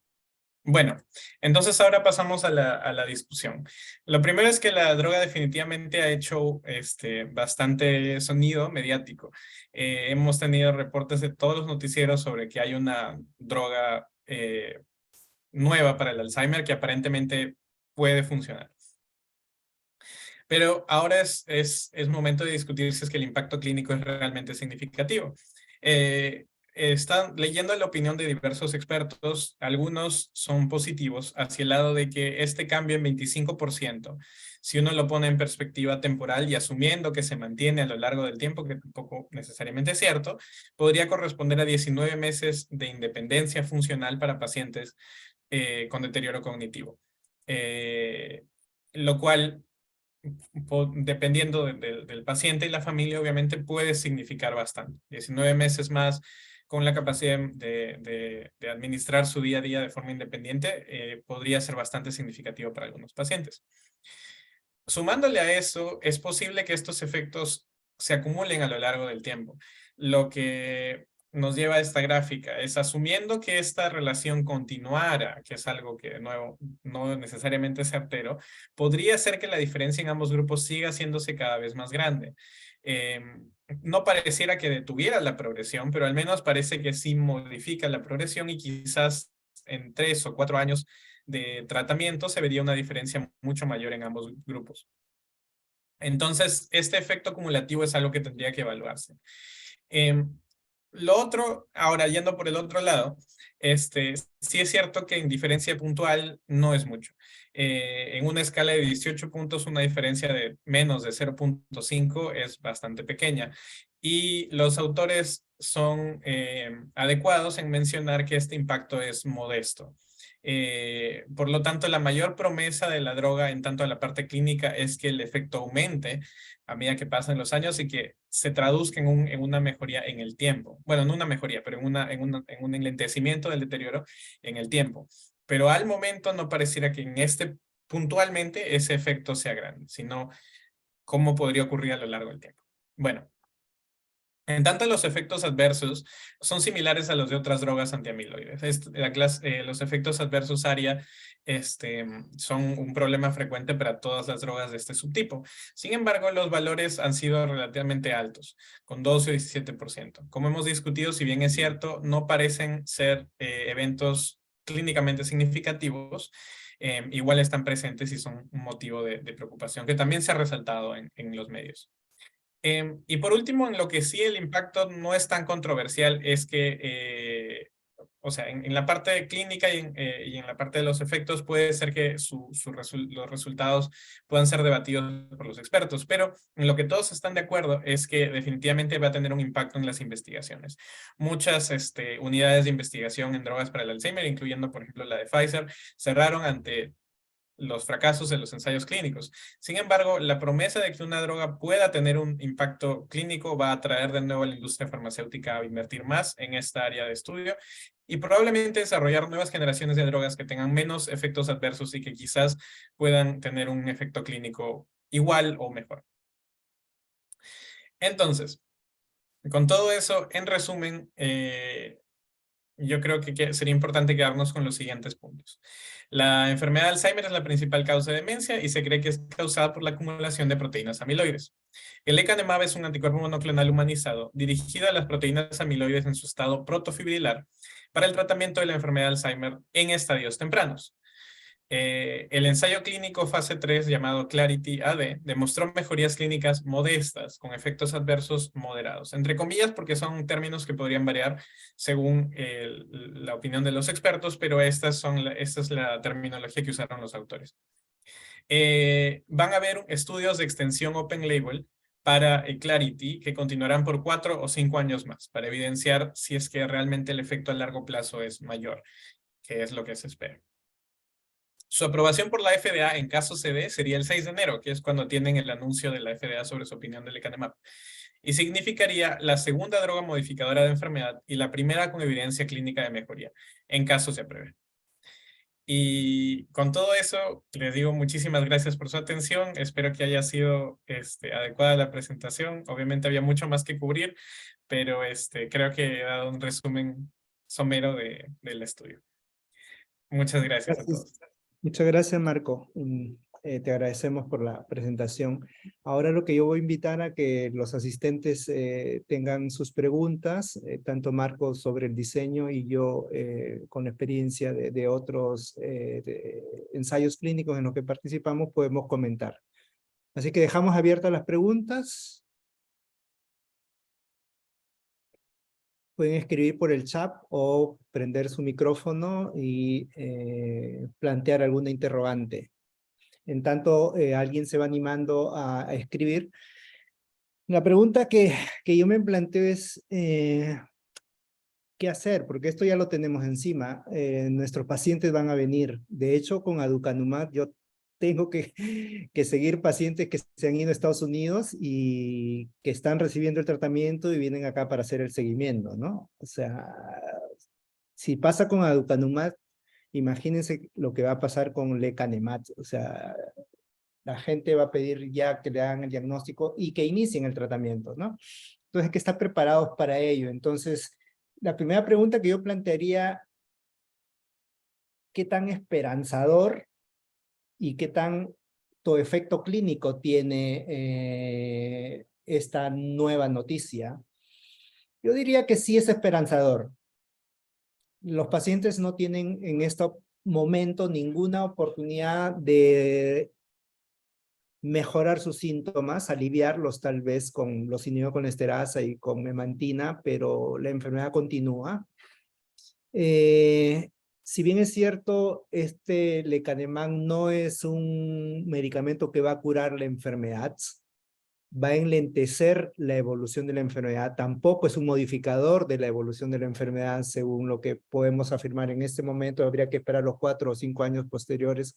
Bueno, entonces ahora pasamos a la discusión. Lo primero es que la droga definitivamente ha hecho bastante sonido mediático. Hemos tenido reportes de todos los noticieros sobre que hay una droga nueva para el Alzheimer que aparentemente puede funcionar. Pero ahora es momento de discutir si es que el impacto clínico es realmente significativo. Están leyendo la opinión de diversos expertos, algunos son positivos hacia el lado de que este cambio en 25%, si uno lo pone en perspectiva temporal y asumiendo que se mantiene a lo largo del tiempo, que tampoco necesariamente es cierto, podría corresponder a 19 meses de independencia funcional para pacientes con deterioro cognitivo. Lo cual dependiendo del paciente y la familia, obviamente puede significar bastante. 19 meses más con la capacidad de administrar su día a día de forma independiente podría ser bastante significativo para algunos pacientes. Sumándole a eso, es posible que estos efectos se acumulen a lo largo del tiempo. Lo que nos lleva a esta gráfica es asumiendo que esta relación continuara, que es algo que de nuevo no necesariamente es certero, podría ser que la diferencia en ambos grupos siga haciéndose cada vez más grande. No pareciera que detuviera la progresión, pero al menos parece que sí modifica la progresión y quizás en 3 o 4 años de tratamiento se vería una diferencia mucho mayor en ambos grupos. Entonces, este efecto acumulativo es algo que tendría que evaluarse. Lo otro, ahora yendo por el otro lado, sí es cierto que en diferencia puntual no es mucho. En una escala de 18 puntos, una diferencia de menos de 0.5 es bastante pequeña. Y los autores son adecuados en mencionar que este impacto es modesto. Por lo tanto, la mayor promesa de la droga en tanto a la parte clínica es que el efecto aumente a medida que pasan los años y que se traduzca en una mejoría en el tiempo. Bueno, no una mejoría, pero en un enlentecimiento del deterioro en el tiempo. Pero al momento no pareciera que puntualmente ese efecto sea grande, sino cómo podría ocurrir a lo largo del tiempo. Bueno, en tanto, los efectos adversos son similares a los de otras drogas antiamiloides. Los efectos adversos ARIA son un problema frecuente para todas las drogas de este subtipo. Sin embargo, los valores han sido relativamente altos, con 12 o 17%. Como hemos discutido, si bien es cierto, no parecen ser eventos clínicamente significativos, igual están presentes y son un motivo de preocupación que también se ha resaltado en los medios. Y por último, en lo que sí el impacto no es tan controversial es que o sea, en la parte clínica y en la parte de los efectos puede ser que los resultados puedan ser debatidos por los expertos, pero en lo que todos están de acuerdo es que definitivamente va a tener un impacto en las investigaciones. Muchas unidades de investigación en drogas para el Alzheimer, incluyendo por ejemplo la de Pfizer, cerraron ante los fracasos de los ensayos clínicos. Sin embargo, la promesa de que una droga pueda tener un impacto clínico va a atraer de nuevo a la industria farmacéutica a invertir más en esta área de estudio y probablemente desarrollar nuevas generaciones de drogas que tengan menos efectos adversos y que quizás puedan tener un efecto clínico igual o mejor. Entonces, con todo eso, en resumen, yo creo que sería importante quedarnos con los siguientes puntos. La enfermedad de Alzheimer es la principal causa de demencia y se cree que es causada por la acumulación de proteínas amiloides. El lecanemab es un anticuerpo monoclonal humanizado dirigido a las proteínas amiloides en su estado protofibrilar para el tratamiento de la enfermedad de Alzheimer en estadios tempranos. El ensayo clínico fase 3 llamado Clarity AD demostró mejorías clínicas modestas con efectos adversos moderados, entre comillas porque son términos que podrían variar según la opinión de los expertos, pero esta es la terminología que usaron los autores. Van a haber estudios de extensión open label para Clarity que continuarán por 4 o 5 años más para evidenciar si es que realmente el efecto a largo plazo es mayor, que es lo que se espera. Su aprobación por la FDA en caso se dé sería el 6 de enero, que es cuando tienen el anuncio de la FDA sobre su opinión del lecanemab. Y significaría la segunda droga modificadora de enfermedad y la primera con evidencia clínica de mejoría, en caso se apruebe. Y con todo eso, les digo muchísimas gracias por su atención. Espero que haya sido adecuada la presentación. Obviamente había mucho más que cubrir, pero creo que he dado un resumen somero del estudio. Muchas gracias a todos. Muchas gracias, Marco. Te agradecemos por la presentación. Ahora lo que yo voy a invitar a que los asistentes tengan sus preguntas, tanto Marco sobre el diseño y yo con experiencia de otros ensayos clínicos en los que participamos podemos comentar. Así que dejamos abiertas las preguntas. Pueden escribir por el chat o prender su micrófono y plantear alguna interrogante. En tanto, alguien se va animando a escribir. La pregunta que yo me planteo es, ¿qué hacer? Porque esto ya lo tenemos encima. Nuestros pacientes van a venir. De hecho, con aducanumab yo tengo que seguir pacientes que se han ido a Estados Unidos y que están recibiendo el tratamiento y vienen acá para hacer el seguimiento, ¿no? O sea, si pasa con aducanumab, imagínense lo que va a pasar con lecanemab. O sea, la gente va a pedir ya que le hagan el diagnóstico y que inicien el tratamiento, ¿no? Entonces, hay que estar preparados para ello. Entonces, la primera pregunta que yo plantearía, ¿qué tan esperanzador y qué tanto efecto clínico tiene esta nueva noticia? Yo diría que sí es esperanzador. Los pacientes no tienen en este momento ninguna oportunidad de mejorar sus síntomas, aliviarlos tal vez con losinocolesterasa y con memantina, pero la enfermedad continúa. Si bien es cierto, este lecanemab no es un medicamento que va a curar la enfermedad, va a enlentecer la evolución de la enfermedad, tampoco es un modificador de la evolución de la enfermedad, según lo que podemos afirmar en este momento. Habría que esperar los 4 o 5 años posteriores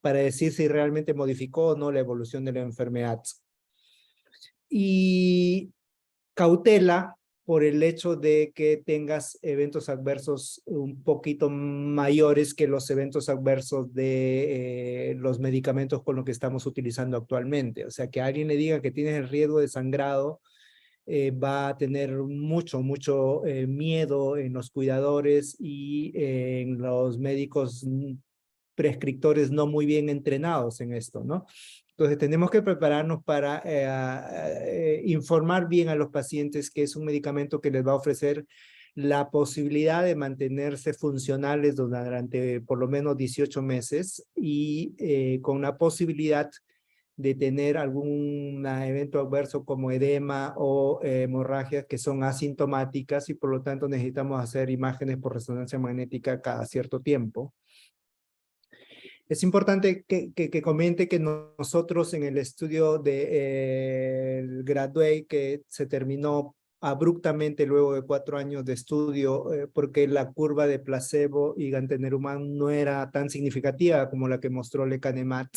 para decir si realmente modificó o no la evolución de la enfermedad. Y cautela por el hecho de que tengas eventos adversos un poquito mayores que los eventos adversos de los medicamentos con los que estamos utilizando actualmente. O sea, que alguien le diga que tienes el riesgo de sangrado, va a tener mucho miedo en los cuidadores y en los médicos prescriptores no muy bien entrenados en esto, ¿no? Entonces tenemos que prepararnos para informar bien a los pacientes que es un medicamento que les va a ofrecer la posibilidad de mantenerse funcionales durante por lo menos 18 meses y con la posibilidad de tener algún evento adverso como edema o hemorragias que son asintomáticas y por lo tanto necesitamos hacer imágenes por resonancia magnética cada cierto tiempo. Es importante que comente que nosotros en el estudio de el Graduate, que se terminó abruptamente luego de 4 años de estudio, porque la curva de placebo y gantenerumab no era tan significativa como la que mostró lecanemab,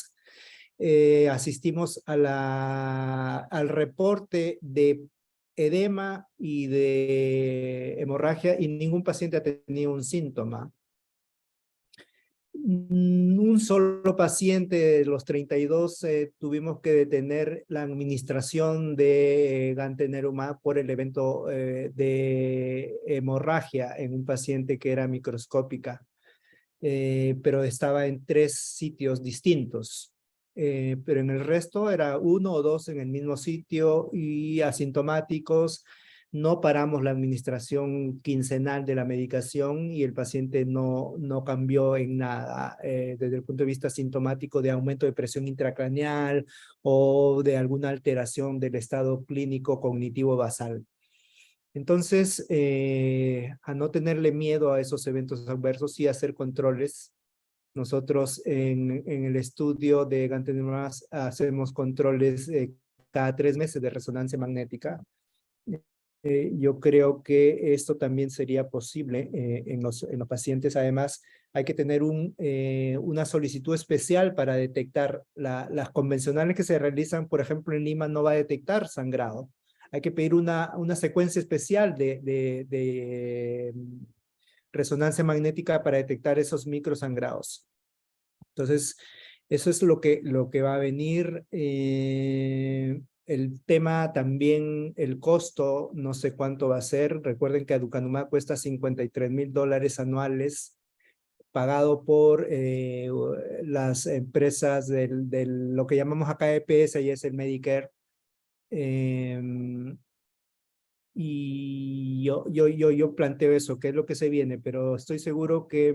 asistimos a al reporte de edema y de hemorragia y ningún paciente ha tenido un síntoma. Un solo paciente de los 32 tuvimos que detener la administración de gantenerumab por el evento de hemorragia en un paciente que era microscópica, pero estaba en 3 sitios distintos. Pero en el resto era 1 o 2 en el mismo sitio y asintomáticos. No paramos la administración quincenal de la medicación y el paciente no cambió en nada desde el punto de vista sintomático de aumento de presión intracraneal o de alguna alteración del estado clínico cognitivo basal. Entonces, a no tenerle miedo a esos eventos adversos y hacer controles. Nosotros en el estudio de gantenerumab hacemos controles cada 3 meses de resonancia magnética. Yo creo que esto también sería posible en los pacientes. Además, hay que tener una solicitud especial para detectar. Las convencionales que se realizan, por ejemplo, en Lima, no va a detectar sangrado. Hay que pedir una secuencia especial de resonancia magnética para detectar esos microsangrados. Entonces, eso es lo que va a venir. El tema también, el costo, no sé cuánto va a ser. Recuerden que aducanumab cuesta $53,000 anuales, pagado por las empresas del lo que llamamos acá EPS, y es el Medicare. Y yo planteo eso, qué es lo que se viene, pero estoy seguro que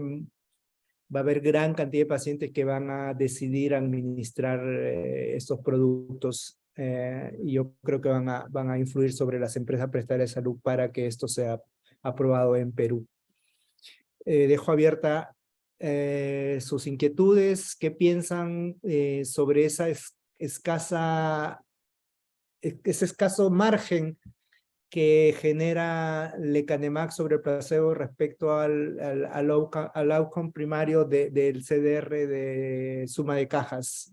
va a haber gran cantidad de pacientes que van a decidir administrar estos productos y yo creo que van a influir sobre las empresas prestadoras de salud para que esto sea aprobado en Perú. Dejo abierta sus inquietudes, qué piensan sobre ese escaso margen que genera lecanemab sobre el placebo respecto al outcome primario del CDR de suma de cajas.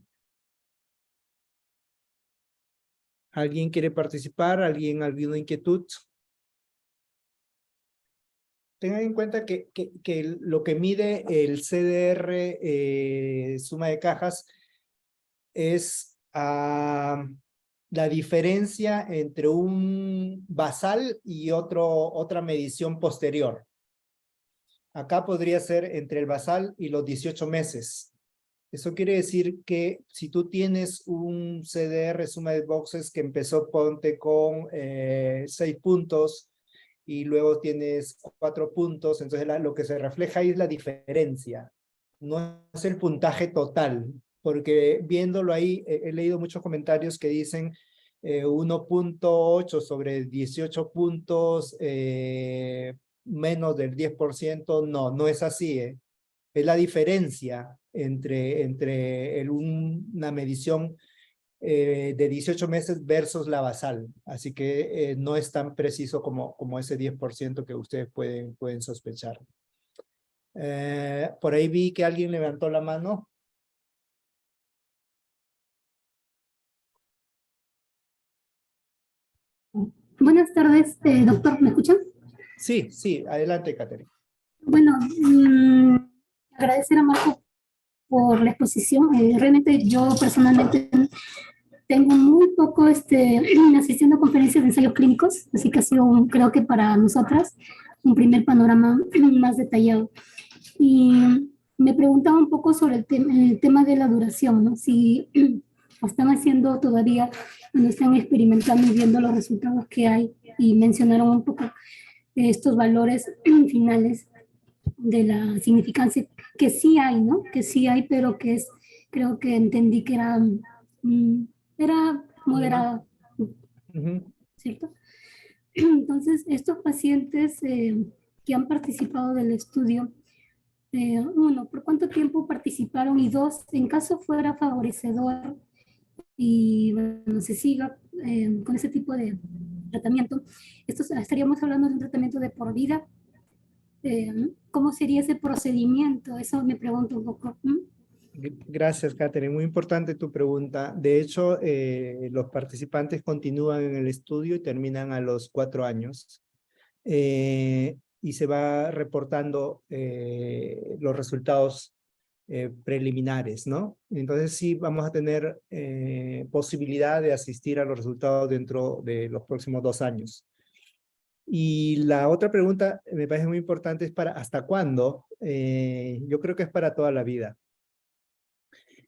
¿Alguien quiere participar? ¿Alguna inquietud? Tengan en cuenta que lo que mide el CDR suma de cajas es la diferencia entre un basal y otra medición posterior. Acá podría ser entre el basal y los 18 meses. Eso quiere decir que si tú tienes un CDR suma de boxes que empezó, ponte con 6 puntos y luego tienes 4 puntos, entonces lo que se refleja ahí es la diferencia, no es el puntaje total. Porque viéndolo ahí, he leído muchos comentarios que dicen 1.8 sobre 18 puntos, menos del 10%. No es así. Es la diferencia entre una medición de 18 meses versus la basal. Así que no es tan preciso como ese 10% que ustedes pueden sospechar. Por ahí vi que alguien levantó la mano. Buenas tardes, doctor, ¿me escuchan? Sí, adelante, Catherine. Bueno, agradecer a Marco por la exposición. Realmente yo personalmente tengo muy poco asistiendo a conferencias de ensayos clínicos, así que ha sido, creo que para nosotras, un primer panorama más detallado. Y me preguntaba un poco sobre el tema de la duración, ¿no? Si están haciendo todavía, cuando están experimentando y viendo los resultados que hay, y mencionaron un poco estos valores finales de la significancia que sí hay, ¿no? Que sí hay, pero que creo que entendí que era era moderada, Ujú. ¿cierto? Entonces, estos pacientes que han participado del estudio, uno, ¿por cuánto tiempo participaron? Y dos, en caso fuera favorecedor y bueno, se siga con ese tipo de tratamiento, estaríamos hablando de un tratamiento de por vida. ¿Cómo sería ese procedimiento? Eso me pregunto un poco. Gracias, Catherine. Muy importante tu pregunta. De hecho, los participantes continúan en el estudio y terminan a los 4 años. Y se va reportando los resultados preliminares, ¿no? Entonces sí vamos a tener posibilidad de asistir a los resultados dentro de los próximos 2 años. Y la otra pregunta me parece muy importante es para ¿hasta cuándo? Yo creo que es para toda la vida.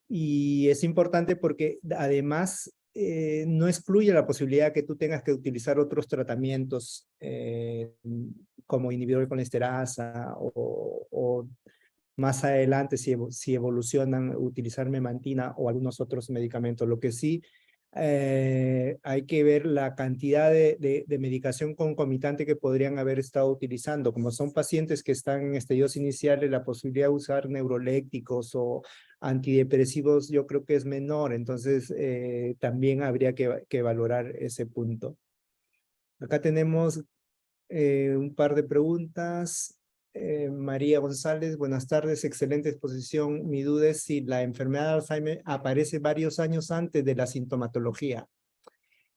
Y es importante porque además no excluye la posibilidad que tú tengas que utilizar otros tratamientos como inhibidor de colesterasa o más adelante si evolucionan utilizar memantina o algunos otros medicamentos. Lo que sí hay que ver la cantidad de medicación concomitante que podrían haber estado utilizando. Como son pacientes que están en estadios iniciales, la posibilidad de usar neurolépticos o antidepresivos yo creo que es menor. Entonces también habría que valorar ese punto. Acá tenemos un par de preguntas. María González, buenas tardes, excelente exposición. Mi duda es si la enfermedad de Alzheimer aparece varios años antes de la sintomatología.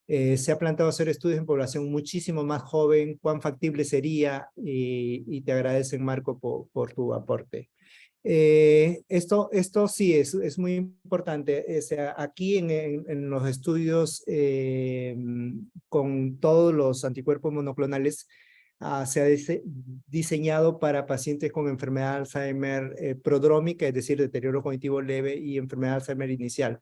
Se ha planteado hacer estudios en población muchísimo más joven, cuán factible sería y te agradecen, Marco, por tu aporte. Esto sí es muy importante. O sea, aquí en los estudios con todos los anticuerpos monoclonales se ha diseñado para pacientes con enfermedad de Alzheimer prodrómica, es decir, deterioro cognitivo leve y enfermedad de Alzheimer inicial.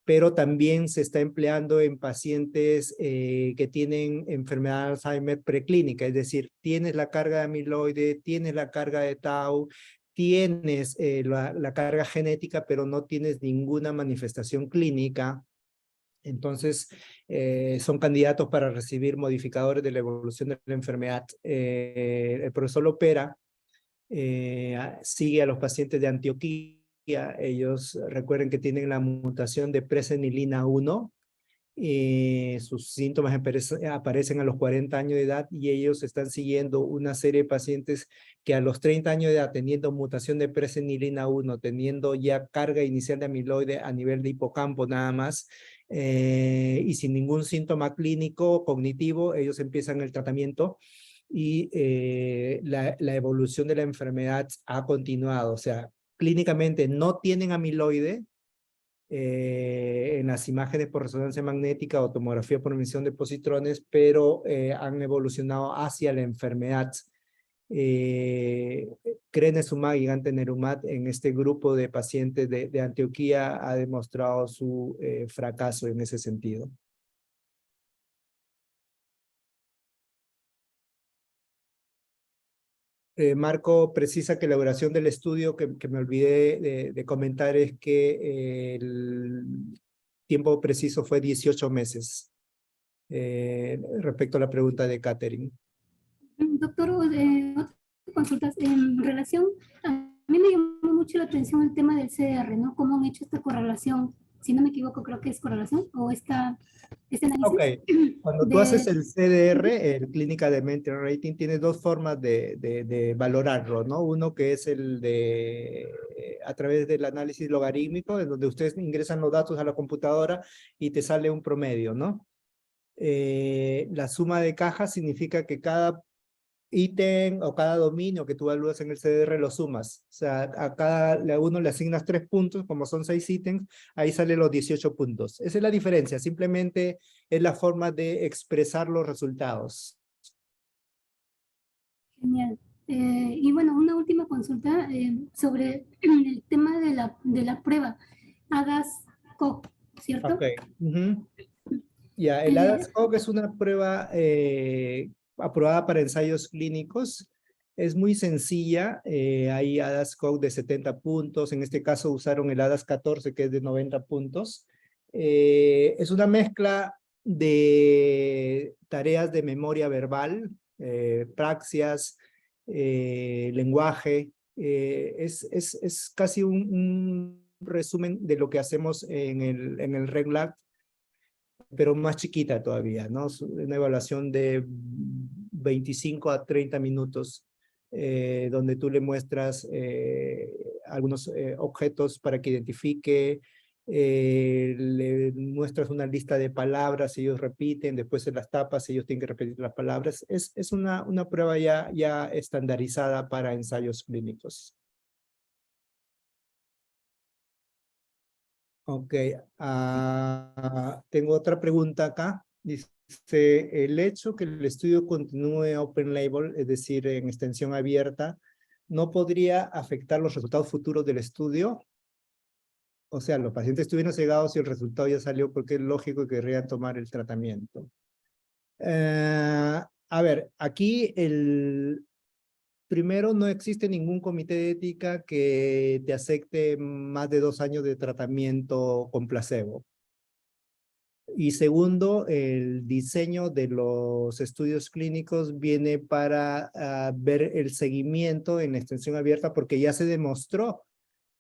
Pero también se está empleando en pacientes que tienen enfermedad de Alzheimer preclínica, es decir, tienes la carga de amiloide, tienes la carga de tau, tienes la carga genética, pero no tienes ninguna manifestación clínica. Entonces, son candidatos para recibir modificadores de la evolución de la enfermedad. El profesor Lopera sigue a los pacientes de Antioquia. Ellos recuerden que tienen la mutación de presenilina 1. Sus síntomas aparecen a los 40 años de edad y ellos están siguiendo una serie de pacientes que a los 30 años de edad, teniendo mutación de presenilina 1, teniendo ya carga inicial de amiloide a nivel de hipocampo nada más, y sin ningún síntoma clínico cognitivo, ellos empiezan el tratamiento y la evolución de la enfermedad ha continuado. O sea, clínicamente no tienen amiloide, en las imágenes por resonancia magnética o tomografía por emisión de positrones, pero han evolucionado hacia la enfermedad. Crenezumab y gantenerumab en este grupo de pacientes de Antioquia ha demostrado su fracaso en ese sentido. Marco precisa que la duración del estudio, que me olvidé de comentar, es que el tiempo preciso fue 18 meses. Respecto a la pregunta de Catherine. Doctor, otras consultas en relación, a mí me llamó mucho la atención el tema del CDR, ¿no? ¿Cómo han hecho esta correlación? Si no me equivoco, creo que es correlación, o este análisis. Ok, cuando tú haces el CDR, el Clínica Dementia Rating, tienes dos formas de valorarlo, ¿no? Uno que es el de a través del análisis logarítmico, en donde ustedes ingresan los datos a la computadora y te sale un promedio, ¿no? La suma de cajas significa que cada ítem o cada dominio que tú evalúas en el CDR lo sumas. O sea, a uno le asignas 3 puntos, como son 6 ítems, ahí salen los 18 puntos. Esa es la diferencia, simplemente es la forma de expresar los resultados. Genial. Y bueno, una última consulta sobre el tema de la prueba. ADAS-COG, ¿cierto? Ok. Ya, el ADAS-COG es una prueba aprobada para ensayos clínicos. Es muy sencilla. Hay ADAS-COG de 70 puntos. En este caso usaron el ADAS-14, que es de 90 puntos. Es una mezcla de tareas de memoria verbal, praxias, lenguaje. Es casi un resumen de lo que hacemos en el RegLab, pero más chiquita todavía, ¿no? Es una evaluación de 25 a 30 minutos, donde tú le muestras algunos objetos para que identifique, le muestras una lista de palabras, ellos repiten, después se las tapas, ellos tienen que repetir las palabras. Es una prueba ya estandarizada para ensayos clínicos. Ok, tengo otra pregunta acá. Dice, el hecho que el estudio continúe open label, es decir, en extensión abierta, ¿no podría afectar los resultados futuros del estudio? O sea, los pacientes estuvieron cegados y el resultado ya salió porque es lógico que querrían tomar el tratamiento. A ver, aquí primero, no existe ningún comité de ética que te acepte más de 2 años de tratamiento con placebo. Y segundo, el diseño de los estudios clínicos viene para ver el seguimiento en la extensión abierta, porque ya se demostró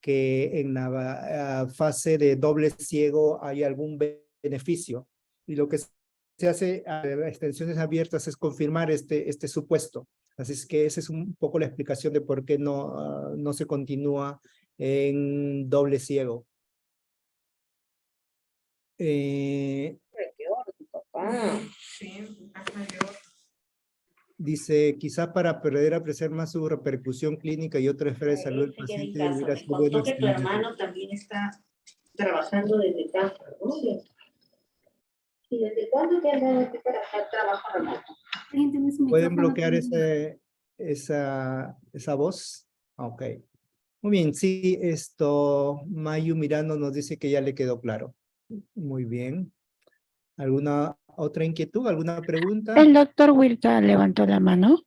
que en la fase de doble ciego hay algún beneficio. Y lo que se hace a extensiones abiertas es confirmar este supuesto. Así es que esa es un poco la explicación de por qué no se continúa en doble ciego. Qué orto, papá. Sí, más mayor. Dice, quizá para poder apreciar más su repercusión clínica y otra esfera de salud del paciente debería ser bueno Contó que tu extender. hermano también está trabajando desde casa, ¿no? ¿Y desde cuándo te has dado aquí para hacer trabajo remoto? ¿Alguien tiene su ¿Pueden micrófono bloquear prendido? esa voz? Ok. Muy bien, sí, Mayu Mirando nos dice que ya le quedó claro. Muy bien. ¿Alguna otra inquietud? ¿Alguna pregunta? El doctor Wilka levantó la mano.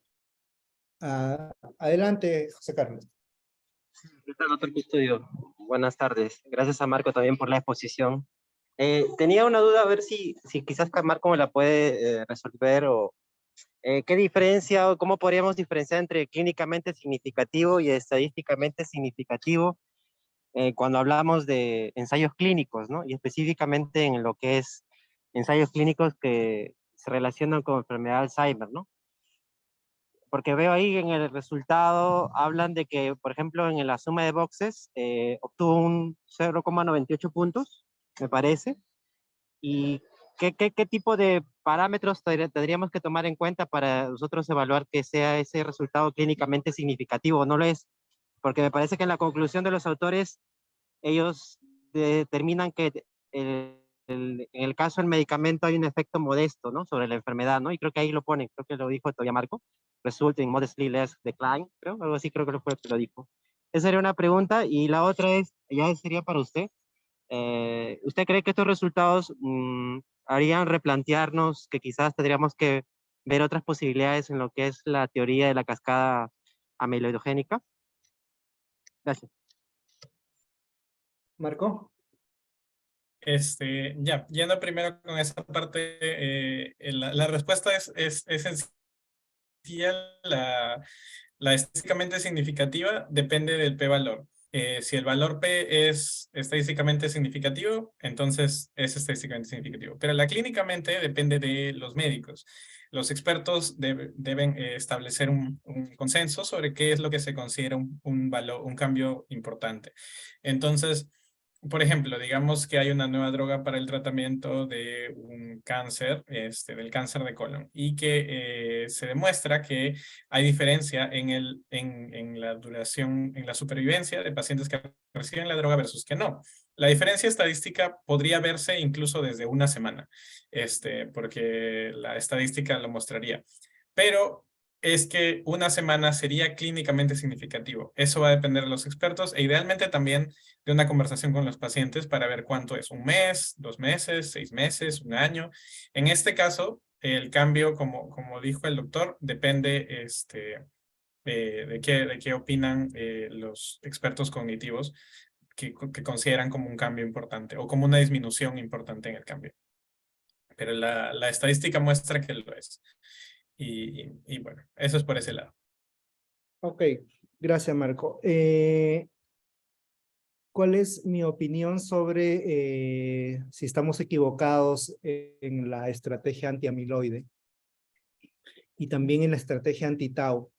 Adelante, José Carlos. ¿Qué tal, doctor Custodio? Buenas tardes. Gracias a Marco también por la exposición. Tenía una duda, a ver si quizás Marco me la puede resolver, o qué diferencia o cómo podríamos diferenciar entre clínicamente significativo y estadísticamente significativo cuando hablamos de ensayos clínicos, ¿no? Y específicamente en lo que es ensayos clínicos que se relacionan con enfermedad de Alzheimer, ¿no? Porque veo ahí en el resultado, hablan de que, por ejemplo, en la suma de boxes, obtuvo un 0,98 puntos, me parece. ¿Y qué tipo de parámetros tendríamos que tomar en cuenta para nosotros evaluar que sea ese resultado clínicamente significativo? ¿No lo es? Porque me parece que en la conclusión de los autores, ellos determinan que en el caso del medicamento hay un efecto modesto, ¿no? Sobre la enfermedad, ¿no? Y creo que ahí lo ponen, creo que lo dijo todavía Marco, result in modestly less decline, creo, algo así creo que fue que lo dijo. Esa sería una pregunta, y la otra es, ya sería para usted. ¿Usted cree que estos resultados harían replantearnos que quizás tendríamos que ver otras posibilidades en lo que es la teoría de la cascada amiloidogénica? Gracias. Marco. Ya, yendo primero con esa parte, la respuesta es sencilla. La estadísticamente significativa depende del p-valor. Si el valor p es estadísticamente significativo, entonces es estadísticamente significativo. Pero la clínicamente depende de los médicos. Los expertos deben establecer un consenso sobre qué es lo que se considera un cambio importante. Entonces, por ejemplo, digamos que hay una nueva droga para el tratamiento de un cáncer, del cáncer de colon, y que se demuestra que hay diferencia en la duración, en la supervivencia de pacientes que reciben la droga versus que no. La diferencia estadística podría verse incluso desde una semana, porque la estadística lo mostraría. Pero es que una semana sería clínicamente significativo. Eso va a depender de los expertos e idealmente también de una conversación con los pacientes para ver cuánto es, 1 mes, 2 meses, 6 meses, 1 año. En este caso, el cambio, como dijo el doctor, depende de qué opinan los expertos cognitivos, que consideran como un cambio importante o como una disminución importante en el cambio. Pero la estadística muestra que lo es. Y bueno, eso es por ese lado. Ok, gracias, Marco. ¿Cuál es mi opinión sobre si estamos equivocados en la estrategia antiamiloide y también en la estrategia anti-tau?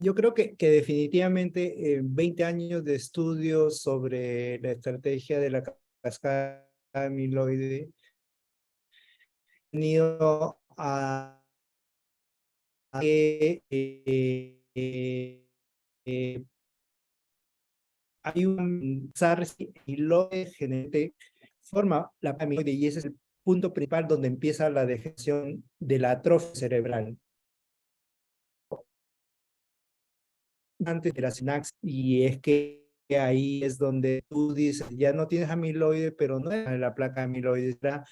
Yo creo que definitivamente 20 años de estudios sobre la estrategia de la cascada amiloide han ido a que hay un SARS amiloide genético forma la amiloide y ese es el punto principal donde empieza la degeneración de la atrofia cerebral. Antes de la sinapsis, y es que ahí es donde tú dices, ya no tienes amiloide, pero no es la placa amiloide, era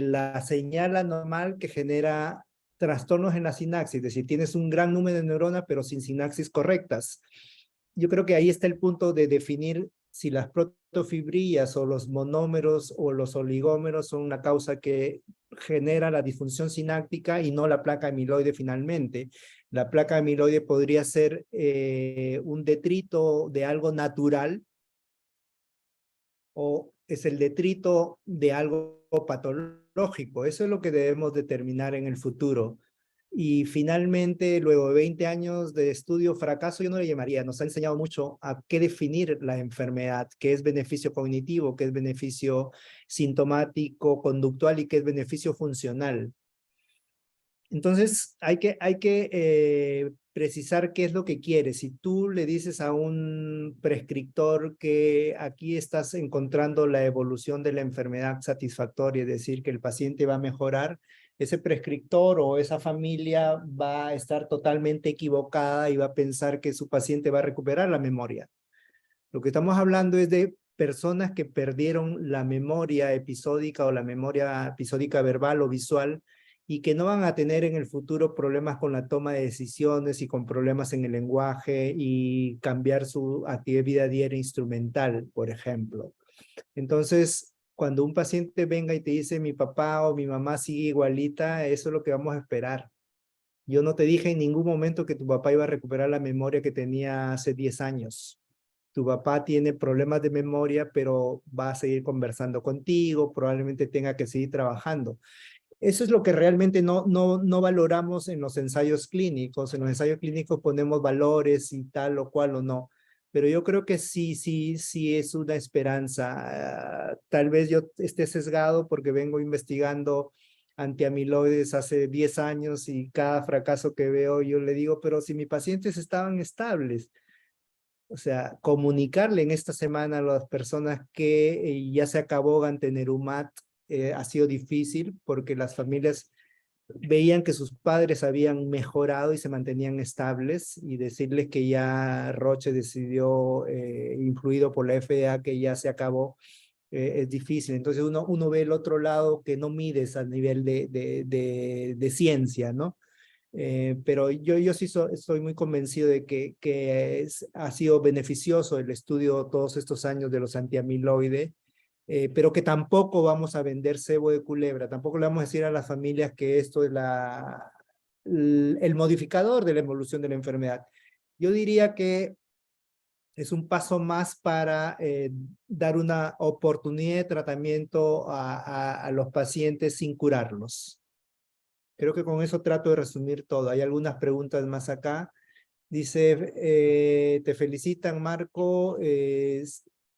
la señal anormal que genera trastornos en la sinapsis, es decir, tienes un gran número de neuronas, pero sin sinapsis correctas. Yo creo que ahí está el punto de definir si las protofibrillas o los monómeros o los oligómeros son una causa que genera la disfunción sináptica y no la placa amiloide finalmente. La placa amiloide podría ser un detrito de algo natural o es el detrito de algo patológico. Eso es lo que debemos determinar en el futuro. Y finalmente, luego de 20 años de estudio, fracaso yo no le llamaría, nos ha enseñado mucho a qué definir la enfermedad, qué es beneficio cognitivo, qué es beneficio sintomático, conductual y qué es beneficio funcional. Entonces, hay que precisar qué es lo que quieres. Si tú le dices a un prescriptor que aquí estás encontrando la evolución de la enfermedad satisfactoria, es decir, que el paciente va a mejorar, ese prescriptor o esa familia va a estar totalmente equivocada y va a pensar que su paciente va a recuperar la memoria. Lo que estamos hablando es de personas que perdieron la memoria episódica o la memoria episódica verbal o visual y que no van a tener en el futuro problemas con la toma de decisiones y con problemas en el lenguaje y cambiar su actividad diaria instrumental, por ejemplo. Entonces, cuando un paciente venga y te dice mi papá o mi mamá sigue igualita, eso es lo que vamos a esperar. Yo no te dije en ningún momento que tu papá iba a recuperar la memoria que tenía hace 10 años. Tu papá tiene problemas de memoria, pero va a seguir conversando contigo, probablemente tenga que seguir trabajando. Eso es lo que realmente no valoramos en los ensayos clínicos. En los ensayos clínicos ponemos valores y tal o cual o no. Pero yo creo que sí es una esperanza. Tal vez yo esté sesgado porque vengo investigando antiamiloides hace 10 años y cada fracaso que veo yo le digo, pero si mis pacientes estaban estables. O sea, comunicarle en esta semana a las personas que ya se acabó gantenerumab ha sido difícil porque las familias veían que sus padres habían mejorado y se mantenían estables y decirles que ya Roche decidió, influido por la FDA, que ya se acabó, es difícil. Entonces uno ve el otro lado que no mides a nivel de ciencia, ¿no? Pero yo sí estoy muy convencido de que ha sido beneficioso el estudio todos estos años de los antiamiloide, pero que tampoco vamos a vender cebo de culebra, tampoco le vamos a decir a las familias que esto es el modificador de la evolución de la enfermedad. Yo diría que es un paso más para dar una oportunidad de tratamiento a los pacientes sin curarlos. Creo que con eso trato de resumir todo. Hay algunas preguntas más acá. Dice, te felicitan, Marco.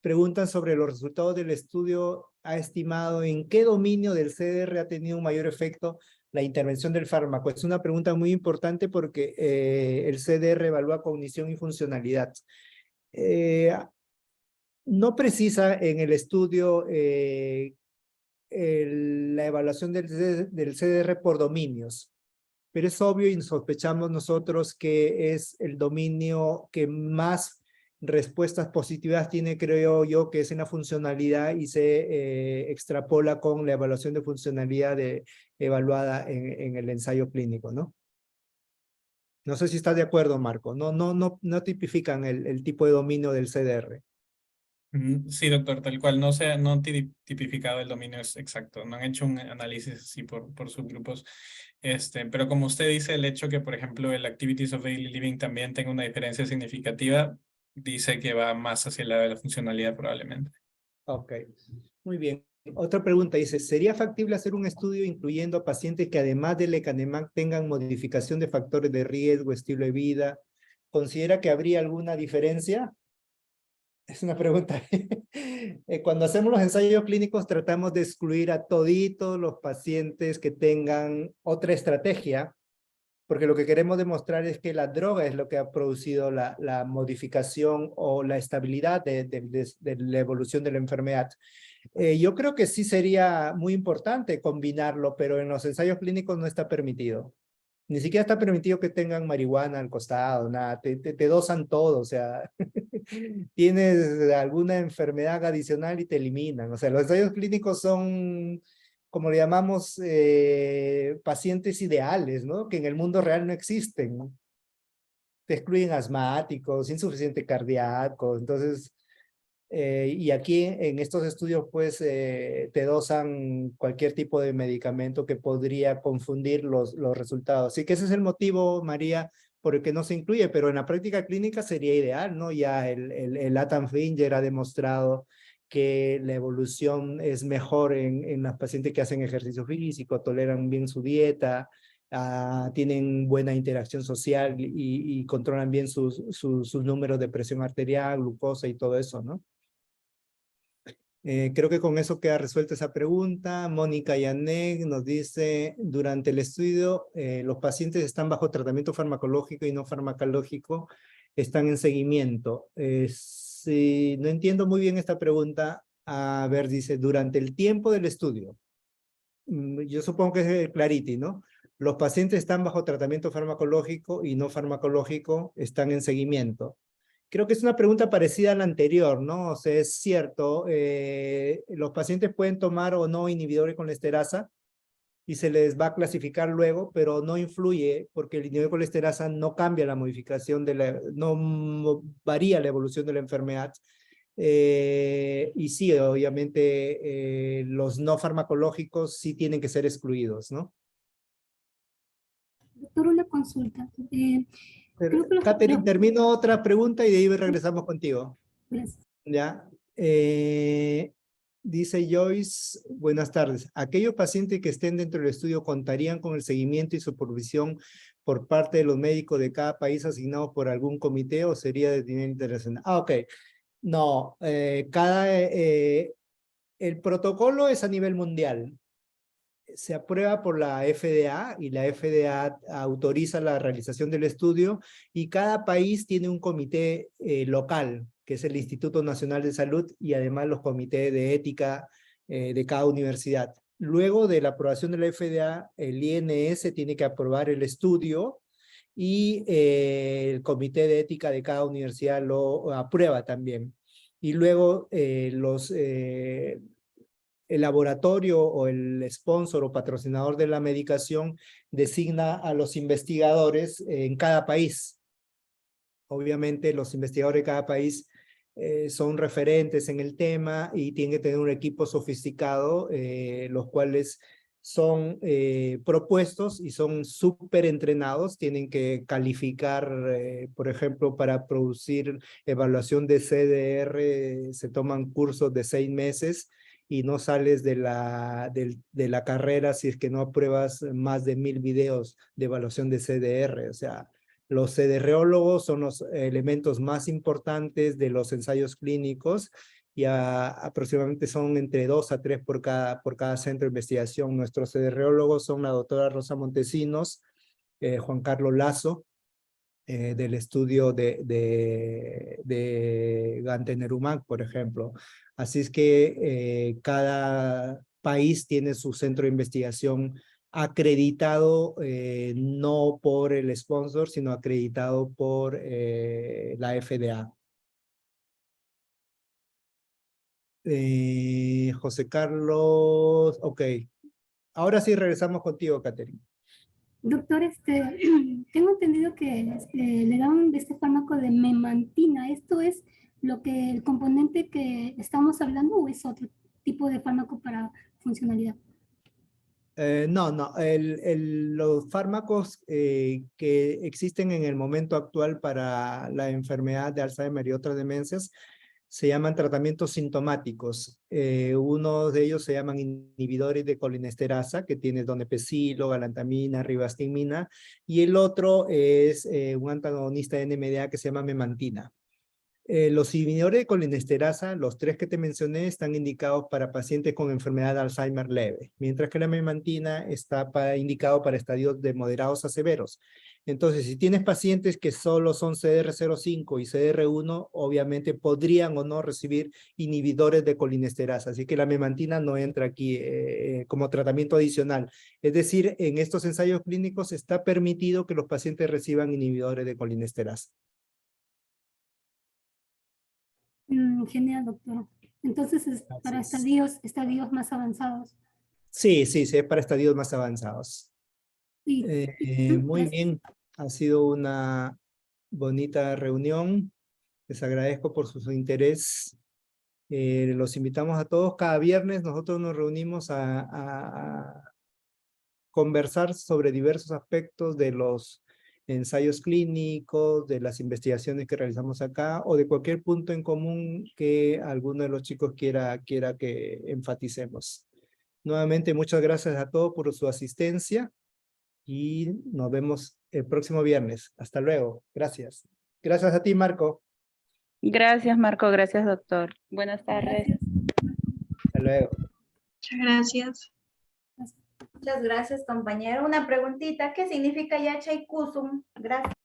Preguntan sobre los resultados del estudio. ¿Ha estimado en qué dominio del CDR ha tenido un mayor efecto la intervención del fármaco? Es una pregunta muy importante porque el CDR evalúa cognición y funcionalidad. No precisa en el estudio la evaluación del CDR por dominios, pero es obvio y sospechamos nosotros que es el dominio que más respuestas positivas tiene, creo yo, que es en la funcionalidad y se extrapola con la evaluación de funcionalidad evaluada en el ensayo clínico, ¿no? No sé si estás de acuerdo, Marco. No tipifican el tipo de dominio del CDR. Sí, doctor, tal cual. No han tipificado el dominio exacto. No han hecho un análisis así por subgrupos. Pero como usted dice, el hecho que, por ejemplo, el Activities of Daily Living también tenga una diferencia significativa, dice que va más hacia el lado de la funcionalidad probablemente. Ok, muy bien. Otra pregunta dice, ¿sería factible hacer un estudio incluyendo pacientes que además del lecanemab tengan modificación de factores de riesgo, estilo de vida? ¿Considera que habría alguna diferencia? Es una pregunta. Cuando hacemos los ensayos clínicos tratamos de excluir a toditos los pacientes que tengan otra estrategia, porque lo que queremos demostrar es que la droga es lo que ha producido la modificación o la estabilidad de la evolución de la enfermedad. Yo creo que sí sería muy importante combinarlo, pero en los ensayos clínicos no está permitido. Ni siquiera está permitido que tengan marihuana al costado, nada, te dosan todo, o sea, tienes alguna enfermedad adicional y te eliminan. O sea, los ensayos clínicos son, como le llamamos, pacientes ideales, ¿no? Que en el mundo real no existen, ¿no? Te excluyen asmáticos, insuficiente cardíaco, entonces, y aquí en estos estudios, pues, te dosan cualquier tipo de medicamento que podría confundir los resultados. Así que ese es el motivo, María, por el que no se incluye, pero en la práctica clínica sería ideal, ¿no? Ya el Latham Finger ha demostrado que la evolución es mejor en los pacientes que hacen ejercicio físico, toleran bien su dieta, tienen buena interacción social y controlan bien sus números de presión arterial, glucosa y todo eso, ¿no? Creo que con eso queda resuelta esa pregunta. Mónica Yanek nos dice, durante el estudio, los pacientes están bajo tratamiento farmacológico y no farmacológico, están en seguimiento. Sí, no entiendo muy bien esta pregunta. A ver, dice, durante el tiempo del estudio. Yo supongo que es el Clarity, ¿no? Los pacientes están bajo tratamiento farmacológico y no farmacológico, están en seguimiento. Creo que es una pregunta parecida a la anterior, ¿no? O sea, es cierto, los pacientes pueden tomar o no inhibidor de colesterasa y se les va a clasificar luego, pero no influye porque el inhibidor de colesterasa no cambia la modificación no varía la evolución de la enfermedad. Y sí, obviamente los no farmacológicos sí tienen que ser excluidos, ¿no? Doctor, una consulta. Creo que Catherine, termino otra pregunta y de ahí regresamos contigo. Gracias. ¿Ya? Dice Joyce, buenas tardes. ¿Aquellos pacientes que estén dentro del estudio contarían con el seguimiento y supervisión por parte de los médicos de cada país asignados por algún comité o sería de nivel internacional? Ok. No, el protocolo es a nivel mundial. Se aprueba por la FDA y la FDA autoriza la realización del estudio y cada país tiene un comité local, que es el Instituto Nacional de Salud y además los comités de ética de cada universidad. Luego de la aprobación de la FDA, el INS tiene que aprobar el estudio y el comité de ética de cada universidad lo aprueba también. Y luego el laboratorio o el sponsor o patrocinador de la medicación designa a los investigadores en cada país. Obviamente los investigadores de cada país son referentes en el tema y tienen que tener un equipo sofisticado, los cuales son propuestos y son súper entrenados, tienen que calificar, por ejemplo, para producir evaluación de CDR, se toman cursos de 6 meses y no sales de la carrera si es que no apruebas más de 1000 videos de evaluación de CDR. O sea, los CDRólogos son los elementos más importantes de los ensayos clínicos y aproximadamente son entre 2 a 3 por cada centro de investigación. Nuestros CDRólogos son la doctora Rosa Montesinos, Juan Carlos Lazo, del estudio de Gantenerumab, por ejemplo. Así es que cada país tiene su centro de investigación acreditado no por el sponsor, sino acreditado por la FDA. José Carlos, ok. Ahora sí regresamos contigo, Catherine. Doctor, tengo entendido que le dan este fármaco de memantina. ¿Esto es el componente que estamos hablando o es otro tipo de fármaco para funcionalidad? No, los fármacos que existen en el momento actual para la enfermedad de Alzheimer y otras demencias se llaman tratamientos sintomáticos. Uno de ellos se llaman inhibidores de colinesterasa, que tiene donepezilo, galantamina, ribastimina, y el otro es un antagonista de NMDA que se llama memantina. Los inhibidores de colinesterasa, los 3 que te mencioné, están indicados para pacientes con enfermedad de Alzheimer leve, mientras que la memantina está indicado para estadios de moderados a severos. Entonces, si tienes pacientes que solo son CDR05 y CDR1, obviamente podrían o no recibir inhibidores de colinesterasa, así que la memantina no entra aquí como tratamiento adicional. Es decir, en estos ensayos clínicos está permitido que los pacientes reciban inhibidores de colinesterasa. Genial, doctor. Entonces es para estadios más avanzados. Sí, es para estadios más avanzados. Sí. Muy Gracias. bien, ha sido una bonita reunión. Les agradezco por su interés. Los invitamos a todos. Cada viernes nosotros nos reunimos a conversar sobre diversos aspectos de los ensayos clínicos, de las investigaciones que realizamos acá, o de cualquier punto en común que alguno de los chicos quiera que enfaticemos. Nuevamente, muchas gracias a todos por su asistencia y nos vemos el próximo viernes. Hasta luego. Gracias. Gracias a ti, Marco. Gracias, Marco. Gracias, doctor. Buenas tardes. Hasta luego. Muchas gracias. Muchas gracias, compañero. Una preguntita, ¿qué significa Yachay Kusum? Gracias.